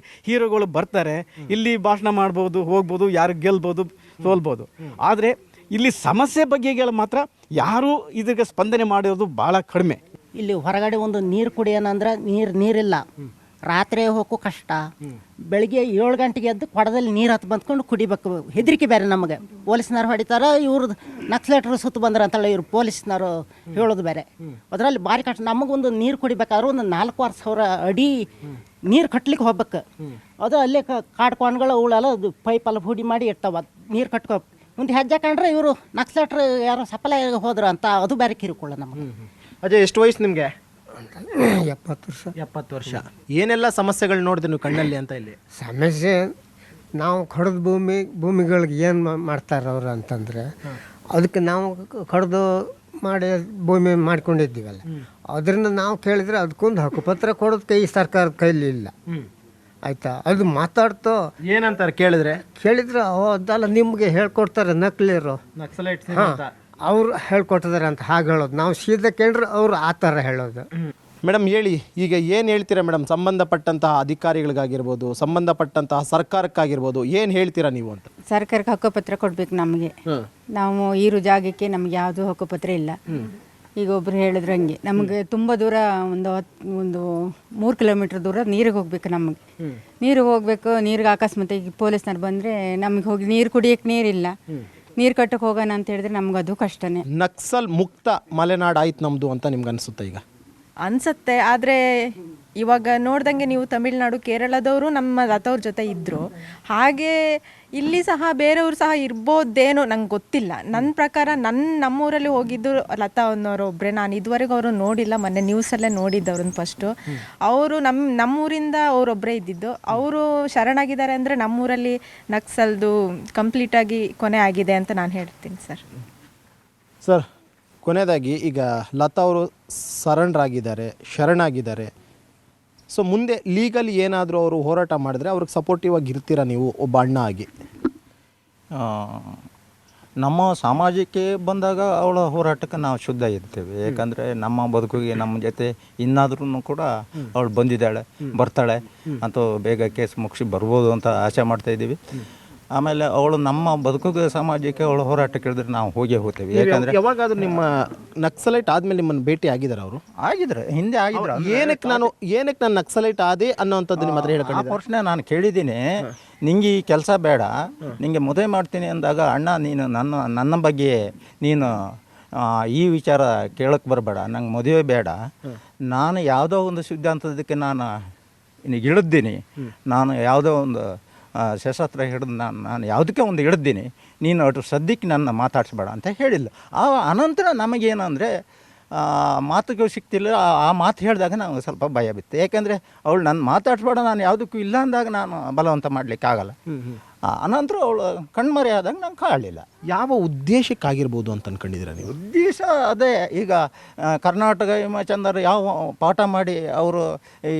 ಹೀರೋಗಳು ಬರ್ತಾರೆ, ಇಲ್ಲಿ ಭಾಷಣ ಮಾಡ್ಬೋದು, ಹೋಗ್ಬೋದು, ಯಾರು ಗೆಲ್ಬೋದು, ಸೋಲ್ಬೋದು. ಆದರೆ ಇಲ್ಲಿ ಸಮಸ್ಯೆ ಬಗ್ಗೆ ಮಾತ್ರ ಯಾರು ಇದಕ್ಕೆ ಸ್ಪಂದನೆ ಮಾಡಿರೋದು ಭಾಳ ಕಡಿಮೆ. ಇಲ್ಲಿ ಹೊರಗಡೆ ಒಂದು ನೀರು ಕುಡಿಯೋಣಂದ್ರೆ ನೀರಿಲ್ಲ, ರಾತ್ರಿ ಹೋಗೋ ಕಷ್ಟ. ಬೆಳಿಗ್ಗೆ 7 ಗಂಟೆಗೆ ಎದ್ದು ಕೊಡದಲ್ಲಿ ನೀರು ಹತ್ತು ಬಂದ್ಕೊಂಡು ಕುಡಿಬೇಕು, ಹೆದರಿಕೆ ಬೇರೆ ನಮಗೆ. ಪೊಲೀಸ್ನವ್ರು ಹೊಡಿತಾರೆ, ಇವ್ರದ್ದು ನಕ್ಸಲೈಟ್ರು ಸುತ್ತು ಬಂದ್ರೆ ಅಂತೇಳಿ ಇವ್ರು ಪೊಲೀಸ್ನವರು ಹೇಳೋದು ಬೇರೆ. ಅದರಲ್ಲಿ ಭಾರಿ ಕಷ್ಟ. ನಮಗೊಂದು ನೀರು ಕುಡಿಬೇಕಾದ್ರೆ ಒಂದು 4,000 ಅಡಿ ನೀರು ಕಟ್ಲಿಕ್ಕೆ ಹೋಗ್ಬೇಕು. ಅದು ಅಲ್ಲೇ ಕಾಡ್ಕೊಂಡ್ಗಳು ಅವಳೆಲ್ಲ ಪೈಪೆಲ್ಲ ಹೂಡಿ ಮಾಡಿ ಇರ್ತಾವ, ನೀರು ಕಟ್ಕೋ. ಮುಂದೆ ಹೆಜ್ಜೆ ಕಂಡ್ರೆ ಇವರು ನಕ್ಸಲೈಟ್ರು ಯಾರೋ ಸಫಲ ಹೋದ್ರು ಅಂತ, ಅದು ಬೇರೆ ಕಿರುಕುಳ ನಮಗೆ. ಅಜಯ್, ಎಷ್ಟು ವಯಸ್ಸು ನಿಮಗೆ? 70 ವರ್ಷ. ಏನೆಲ್ಲ ಸಮಸ್ಯೆಗಳು ನೋಡಿದೆ ನೀವು ಕಣ್ಣಲ್ಲಿ ಅಂತ? ಇಲ್ಲಿ ಸಮಸ್ಯೆ ನಾವು ಕಡ್ದು ಭೂಮಿಗಳಿಗೆ ಏನು ಮಾಡ್ತಾರೆ ಅವರು ಅಂತಂದರೆ, ಅದಕ್ಕೆ ನಾವು ಕಡ್ದು ಮಾಡಿ ಭೂಮಿ ಮಾಡ್ಕೊಂಡಿದ್ದೀವಲ್ಲ, ಅದರಿಂದ ನಾವು ಕೇಳಿದರೆ ಅದಕ್ಕೊಂದು ಹಕ್ಕುಪತ್ರ ಕೊಡೋದಕ್ಕೆ ಈ ಸರ್ಕಾರದ ಕೈಲಿ ಇಲ್ಲ. ಆಯ್ತಾ? ಅದು ಮಾತಾಡ್ತೋ ಏನಂತಾರೆ ಕೇಳಿದ್ರೆ ಅದಲ್ಲ ನಿಮಗೆ ಹೇಳ್ಕೊಡ್ತಾರೆ ನಕ್ಲಿರು, ಹಾಂ ಅವ್ರು ಹೇಳ್ಕೊಟ್ಟಿದ್ದಾರೆ ಅಂತ ಹಾಗೆ ಹೇಳೋದು. ನಾವು ಸೀದಾ ಕೇಳಿದ್ರೆ ಅವ್ರು ಆ ಥರ ಹೇಳೋದು. ಮೇಡಮ್ ಹೇಳಿ, ಈಗ ಏನು ಹೇಳ್ತೀರಾ ಮೇಡಮ್, ಸಂಬಂಧಪಟ್ಟಂತಹ ಅಧಿಕಾರಿಗಳಿಗಾಗಿರ್ಬೋದು, ಸಂಬಂಧಪಟ್ಟಂತಹ ಸರ್ಕಾರಕ್ಕಾಗಿರ್ಬೋದು, ಏನು ಹೇಳ್ತೀರಾ ನೀವು ಅಂತ? ಸರ್ಕಾರಕ್ಕೆ ಹಕ್ಕುಪತ್ರ ಕೊಡ್ಬೇಕು ನಮಗೆ. ನಾವು ಇರೋ ಜಾಗಕ್ಕೆ ನಮ್ಗೆ ಯಾವುದು ಹಕ್ಕುಪತ್ರ ಇಲ್ಲ. ಈಗ ಒಬ್ರು ಹೇಳಿದ್ರು ಹಂಗೆ, ನಮಗೆ ತುಂಬ ದೂರ ಒಂದು 3 ಕಿಲೋಮೀಟ್ರ್ ದೂರ ನೀರಿಗೆ ಹೋಗ್ಬೇಕು. ನಮಗೆ ನೀರಿಗೆ ಹೋಗ್ಬೇಕು, ನೀರಿಗೆ ಅಕಸ್ಮಾತ್ ಪೊಲೀಸ್ನವ್ರು ಬಂದರೆ ನಮಗೆ ಹೋಗಿ ನೀರು ಕುಡಿಯೋಕ್ಕೆ ನೀರಿಲ್ಲ, ನೀರು ಕಟ್ಟಕ್ಕೆ ಹೋಗೋಣ ಅಂತ ಹೇಳಿದ್ರೆ ನಮ್ಗೆ ಅದು ಕಷ್ಟನೇ. ನಕ್ಸಲ್ ಮುಕ್ತ ಮಲೆನಾಡು ಆಯ್ತು ನಮ್ಮದು ಅಂತ ನಿಮ್ಗೆ ಅನಿಸುತ್ತೆ? ಈಗ ಅನ್ಸುತ್ತೆ. ಆದರೆ ಇವಾಗ ನೋಡ್ದಂಗೆ ನೀವು ತಮಿಳ್ನಾಡು ಕೇರಳದವರು ನಮ್ಮ ಲತವ್ರ ಜೊತೆ ಇದ್ದರು, ಹಾಗೆ ಇಲ್ಲಿ ಸಹ ಬೇರೆಯವರು ಸಹ ಇರ್ಬೋದೇನೋ ನಂಗೆ ಗೊತ್ತಿಲ್ಲ. ನನ್ನ ಪ್ರಕಾರ ನಮ್ಮೂರಲ್ಲಿ ಹೋಗಿದ್ದು ಲತಾ ಅನ್ನೋರು ಒಬ್ಬರೇ. ನಾನು ಇದುವರೆಗೂ ಅವರು ನೋಡಿಲ್ಲ, ಮೊನ್ನೆ ನ್ಯೂಸಲ್ಲೇ ನೋಡಿದ್ದವ್ರನ್ನ ಫಸ್ಟು. ಅವರು ನಮ್ಮೂರಿಂದ ಅವರೊಬ್ಬರೇ ಇದ್ದಿದ್ದು. ಅವರು ಶರಣಾಗಿದ್ದಾರೆ ಅಂದರೆ ನಮ್ಮೂರಲ್ಲಿ ನಕ್ಸಲ್ದು ಕಂಪ್ಲೀಟಾಗಿ ಕೊನೆ ಆಗಿದೆ ಅಂತ ನಾನು ಹೇಳ್ತೀನಿ ಸರ್. ಸರ್, ಕೊನೆಯದಾಗಿ ಈಗ ಲತಾ ಅವರು ಶರಣಾಗಿದ್ದಾರೆ. ಸೊ ಮುಂದೆ ಲೀಗಲಿ ಏನಾದರೂ ಅವರು ಹೋರಾಟ ಮಾಡಿದ್ರೆ ಅವ್ರಿಗೆ ಸಪೋರ್ಟಿವ್ ಆಗಿ ಇರ್ತೀರಾ ನೀವು ಒಬ್ಬ ಅಣ್ಣ ಆಗಿ? ನಮ್ಮ ಸಮಾಜಕ್ಕೆ ಬಂದಾಗ ಅವಳ ಹೋರಾಟಕ್ಕೆ ನಾವು ಶುದ್ಧ ಇರ್ತೇವೆ. ಯಾಕಂದರೆ ನಮ್ಮ ಬದುಕಿಗೆ ನಮ್ಮ ಜೊತೆ ಇನ್ನಾದ್ರೂ ಕೂಡ ಅವಳು ಬರ್ತಾಳೆ ಅಂತ ಬೇಗ ಕೇಸ್ ಮುಗಿಸಿ ಬರ್ಬೋದು ಅಂತ ಆಸೆ ಮಾಡ್ತಾಯಿದ್ದೀವಿ. ಆಮೇಲೆ ಅವಳು ನಮ್ಮ ಬದುಕಿಗೆ ಸಮಾಜಕ್ಕೆ ಅವಳು ಹೋರಾಟ ಕೇಳಿದ್ರೆ ನಾವು ಹೋಗ್ತೇವೆ. ಯಾಕಂದರೆ ಯಾವಾಗಾದ್ರೂ ನಿಮ್ಮ ನಕ್ಸಲೈಟ್ ಆದಮೇಲೆ ನಿಮ್ಮನ್ನು ಭೇಟಿ ಆಗಿದ್ದಾರೆ ಅವರು? ಆಗಿದ್ರೆ ಹಿಂದೆ ಆಗಿದ್ರು. ಏನಕ್ಕೆ ನಾನು ನಕ್ಸಲೈಟ್ ಆದೆ ಅನ್ನೋವಂಥದ್ದು ನಿಮ್ಮ ಹತ್ರ ಹೇಳ್ಕೊಂಡು ಪ್ರಶ್ನೆ ನಾನು ಕೇಳಿದ್ದೀನಿ. ನಿಂಗೆ ಈ ಕೆಲಸ ಬೇಡ, ನಿಂಗೆ ಮದುವೆ ಮಾಡ್ತೀನಿ ಅಂದಾಗ ಅಣ್ಣ ನೀನು ನನ್ನ ಬಗ್ಗೆ ನೀನು ಈ ವಿಚಾರ ಕೇಳಕ್ಕೆ ಬರಬೇಡ, ನಂಗೆ ಮದುವೆ ಬೇಡ, ನಾನು ಯಾವುದೋ ಒಂದು ಸಿದ್ಧಾಂತದಕ್ಕೆ ನಾನು ಇಳಿದ್ದೀನಿ, ನಾನು ಯಾವುದೋ ಒಂದು ಶಸ್ತ್ರ ಹಿಡಿದು ನಾನು ಯಾವುದಕ್ಕೆ ಒಂದು ಹಿಡಿದ್ದೀನಿ, ನೀನು ಅಷ್ಟು ಸದ್ಯಕ್ಕೆ ನನ್ನ ಮಾತಾಡಿಸ್ಬೇಡ ಅಂತ ಹೇಳಿಲ್ಲ. ಅನಂತರ ನಮಗೇನಂದರೆ ಮಾತುಗಳು ಸಿಗ್ತಿಲ್ಲ. ಆ ಮಾತು ಹೇಳಿದಾಗ ನಾವು ಸ್ವಲ್ಪ ಭಯ ಬಿತ್ತು. ಯಾಕೆಂದರೆ ಅವಳು ನನ್ನ ಮಾತಾಡಿಸ್ಬೇಡ, ನಾನು ಯಾವುದಕ್ಕೂ ಇಲ್ಲ ಅಂದಾಗ ನಾನು ಬಲವಂತ ಮಾಡಲಿಕ್ಕಾಗಲ್ಲ. ಅನಂತರ ಅವಳು ಕಣ್ಮರೆ ಆದಾಗ ನಂಗೆ ಕಾಣಲಿಲ್ಲ. ಯಾವ ಉದ್ದೇಶಕ್ಕಾಗಿರ್ಬೋದು ಅಂತ ಅಂದ್ಕೊಂಡಿದ್ದೀರಾ ನೀವು? ಉದ್ದೇಶ ಅದೇ, ಈಗ ಕರ್ನಾಟಕ ಹಿಮಚಂದ್ರ ಯಾವ ಪಾಠ ಮಾಡಿ ಅವರು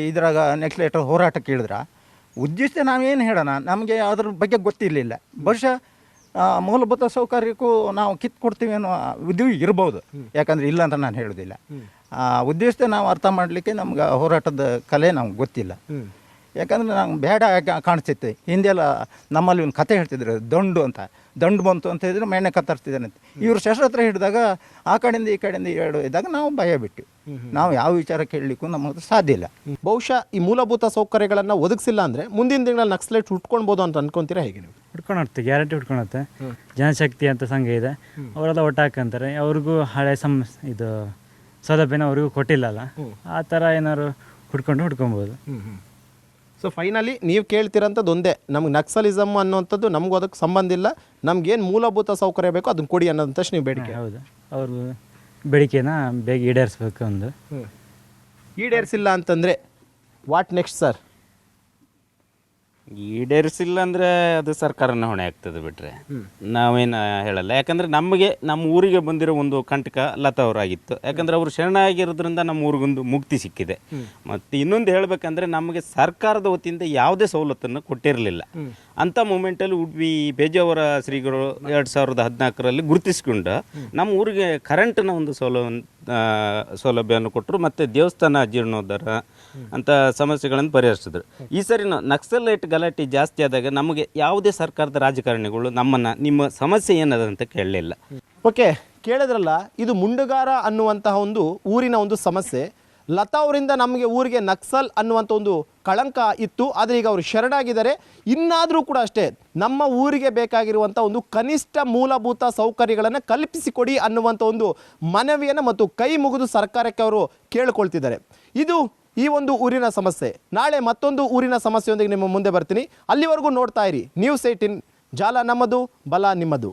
ಇದ್ರಾಗ ನೆಕ್ಸ್ಟ್ ಹೋರಾಟಕ್ಕೆ ಇಳಿದ್ರ ಉದ್ದೇಶ ನಾವೇನು ಹೇಳೋಣ, ನಮಗೆ ಅದ್ರ ಬಗ್ಗೆ ಗೊತ್ತಿರಲಿಲ್ಲ. ಬಹುಶಃ ಮೂಲಭೂತ ಸೌಕರ್ಯಕ್ಕೂ ನಾವು ಕೊಡ್ತೀವಿ ಅನ್ನೋ ಇದು ಇರ್ಬೋದು. ಯಾಕಂದರೆ ಇಲ್ಲ ಅಂತ ನಾನು ಹೇಳೋದಿಲ್ಲ. ಉದ್ದೇಶ ನಾವು ಅರ್ಥ ಮಾಡಲಿಕ್ಕೆ ನಮ್ಗೆ ಹೋರಾಟದ ಕಲೆ ನಮ್ಗೆ ಗೊತ್ತಿಲ್ಲ. ಯಾಕಂದರೆ ನಂಗೆ ಬೇಡ ಕಾಣಿಸ್ತಿತ್ತು. ಹಿಂದೆಲ್ಲ ನಮ್ಮಲ್ಲಿ ಒಂದು ಕತೆ ಹೇಳ್ತಿದ್ರು, ದಂಡು ಬಂತು ಅಂತ ಹೇಳಿದ್ರೆ ಮೇಣೆ ಕತ್ತರಿಸ್ತಿದ್ದಾನೆ ಅಂತ. ಇವರು ಶಸ್ತ್ರ ಹಿಡಿದಾಗ ಆ ಕಡೆಯಿಂದ ಈ ಕಡೆಯಿಂದ ಇದ್ದಾಗ ನಾವು ಭಯ ಬಿಟ್ಟು ನಾವು ಯಾವ ವಿಚಾರ ಕೇಳಲಿಕ್ಕೂ ನಮಗೆ ಸಾಧ್ಯ ಇಲ್ಲ. ಬಹುಶಃ ಈ ಮೂಲಭೂತ ಸೌಕರ್ಯಗಳನ್ನು ಒದಗಿಸಿಲ್ಲ ಅಂದರೆ ಮುಂದಿನ ದಿನಗಳಲ್ಲಿ ನಕ್ಸಲೈಟ್ ಹುಟ್ಕೊಳ್ಬೋದು ಅಂತ ಅನ್ಕೊಂತೀರಾ ಹೇಗೆ ನೀವು? ಹುಡ್ಕೊಂಡು ಗ್ಯಾರಂಟಿ ಹುಡ್ಕೊಳುತ್ತೆ. ಜನಶಕ್ತಿ ಅಂತ ಸಂಘ ಇದೆ, ಅವರೆಲ್ಲ ಒಟ್ಟು ಹಾಕಂತಾರೆ. ಅವ್ರಿಗೂ ಹಳೆ ಇದು ಸೌಲಭ್ಯನ ಅವ್ರಿಗೂ ಕೊಟ್ಟಿಲ್ಲಲ್ಲ, ಆ ಥರ ಏನಾದ್ರು ಹುಡ್ಕೊಳ್ಬೋದು. ಸೊ ಫೈನಲಿ ನೀವು ಕೇಳ್ತಿರೋಂಥದ್ದು ಒಂದೇ, ನಮ್ಗೆ ನಕ್ಸಲಿಸಮ್ ಅನ್ನೋಂಥದ್ದು ನಮಗೂ ಅದಕ್ಕೆ ಸಂಬಂಧ ಇಲ್ಲ, ನಮ್ಗೇನು ಮೂಲಭೂತ ಸೌಕರ್ಯ ಬೇಕೋ ಅದನ್ನು ಕೊಡಿ ಅನ್ನೋಂಥಷ್ಟು ನೀವು ಬೇಡಿಕೆ? ಹೌದು, ಅವ್ರಿಗೂ ಬೇಡಿಕೆನ ಬೇಗ ಈಡೇರಿಸ್ಬೇಕು. ಒಂದು ಈಡೇರಿಸಿಲ್ಲ ಅಂತಂದರೆ ವಾಟ್ ನೆಕ್ಸ್ಟ್ ಸರ್? ಈಡೇರಿಸಿಲ್ಲ ಅಂದರೆ ಅದು ಸರ್ಕಾರನ ಹೊಣೆ ಆಗ್ತದೆ ಬಿಟ್ಟರೆ ನಾವೇನು ಹೇಳಲ್ಲ. ಯಾಕಂದರೆ ನಮಗೆ ನಮ್ಮ ಊರಿಗೆ ಬಂದಿರೋ ಒಂದು ಕಂಟಕ ಲತಾ ಅವರಾಗಿತ್ತು. ಯಾಕಂದರೆ ಅವರು ಶರಣಾಗಿರೋದ್ರಿಂದ ನಮ್ಮ ಊರಿಗೊಂದು ಮುಕ್ತಿ ಸಿಕ್ಕಿದೆ. ಮತ್ತು ಇನ್ನೊಂದು ಹೇಳಬೇಕಂದ್ರೆ ನಮಗೆ ಸರ್ಕಾರದ ವತಿಯಿಂದ ಯಾವುದೇ ಸವಲತ್ತನ್ನು ಕೊಟ್ಟಿರಲಿಲ್ಲ. ಅಂಥ ಮೂಮೆಂಟಲ್ಲಿ ಉಡುಪಿ ಬೇಜಾವರ ಶ್ರೀಗಳು 2014ರಲ್ಲಿ ಗುರುತಿಸಿಕೊಂಡು ನಮ್ಮ ಊರಿಗೆ ಕರೆಂಟ್ನ ಒಂದು ಸೌಲಭ್ಯವನ್ನು ಕೊಟ್ಟರು. ಮತ್ತು ದೇವಸ್ಥಾನ ಜೀರ್ಣೋದ್ಧಾರ ಅಂತ ಸಮಸ್ಯೆಗಳನ್ನು ಪರಿಹರಿಸಿದ್ರು. ಈ ಸರಿ ನಕ್ಸಲೈಟ್ ಗಲಾಟೆ ಜಾಸ್ತಿ ಆದಾಗ ನಮಗೆ ಯಾವುದೇ ಸರ್ಕಾರದ ರಾಜಕಾರಣಿಗಳು ನಿಮ್ಮ ಸಮಸ್ಯೆ ಏನದ ಅಂತ ಕೇಳಲಿಲ್ಲ. ಓಕೆ, ಕೇಳಿದ್ರಲ್ಲ, ಇದು ಮುಂಡಗಾರ ಅನ್ನುವಂತಹ ಒಂದು ಊರಿನ ಒಂದು ಸಮಸ್ಯೆ. ಲತಾ ಅವರಿಂದ ನಮಗೆ ಊರಿಗೆ ನಕ್ಸಲ್ ಅನ್ನುವಂಥ ಒಂದು ಕಳಂಕ ಇತ್ತು. ಆದರೆ ಈಗ ಅವರು ಶರಣಾಗಿದ್ದಾರೆ. ಇನ್ನಾದರೂ ಕೂಡ ಅಷ್ಟೇ, ನಮ್ಮ ಊರಿಗೆ ಬೇಕಾಗಿರುವಂಥ ಒಂದು ಕನಿಷ್ಠ ಮೂಲಭೂತ ಸೌಕರ್ಯಗಳನ್ನು ಕಲ್ಪಿಸಿಕೊಡಿ ಅನ್ನುವಂಥ ಒಂದು ಮನವಿಯನ್ನು ಮತ್ತು ಕೈ ಮುಗಿದು ಸರ್ಕಾರಕ್ಕೆ ಅವರು ಕೇಳಿಕೊಳ್ತಿದ್ದಾರೆ. ಇದು ಈ ಒಂದು ಊರಿನ ಸಮಸ್ಯೆ. ನಾಳೆ ಮತ್ತೊಂದು ಊರಿನ ಸಮಸ್ಯೆಯೊಂದಿಗೆ ನಿಮ್ಮ ಮುಂದೆ ಬರ್ತೀನಿ. ಅಲ್ಲಿವರೆಗೂ ನೋಡ್ತಾ ಇರಿ News 18. ಜಾಲ ನಮ್ಮದು, ಬಲ ನಿಮ್ಮದು.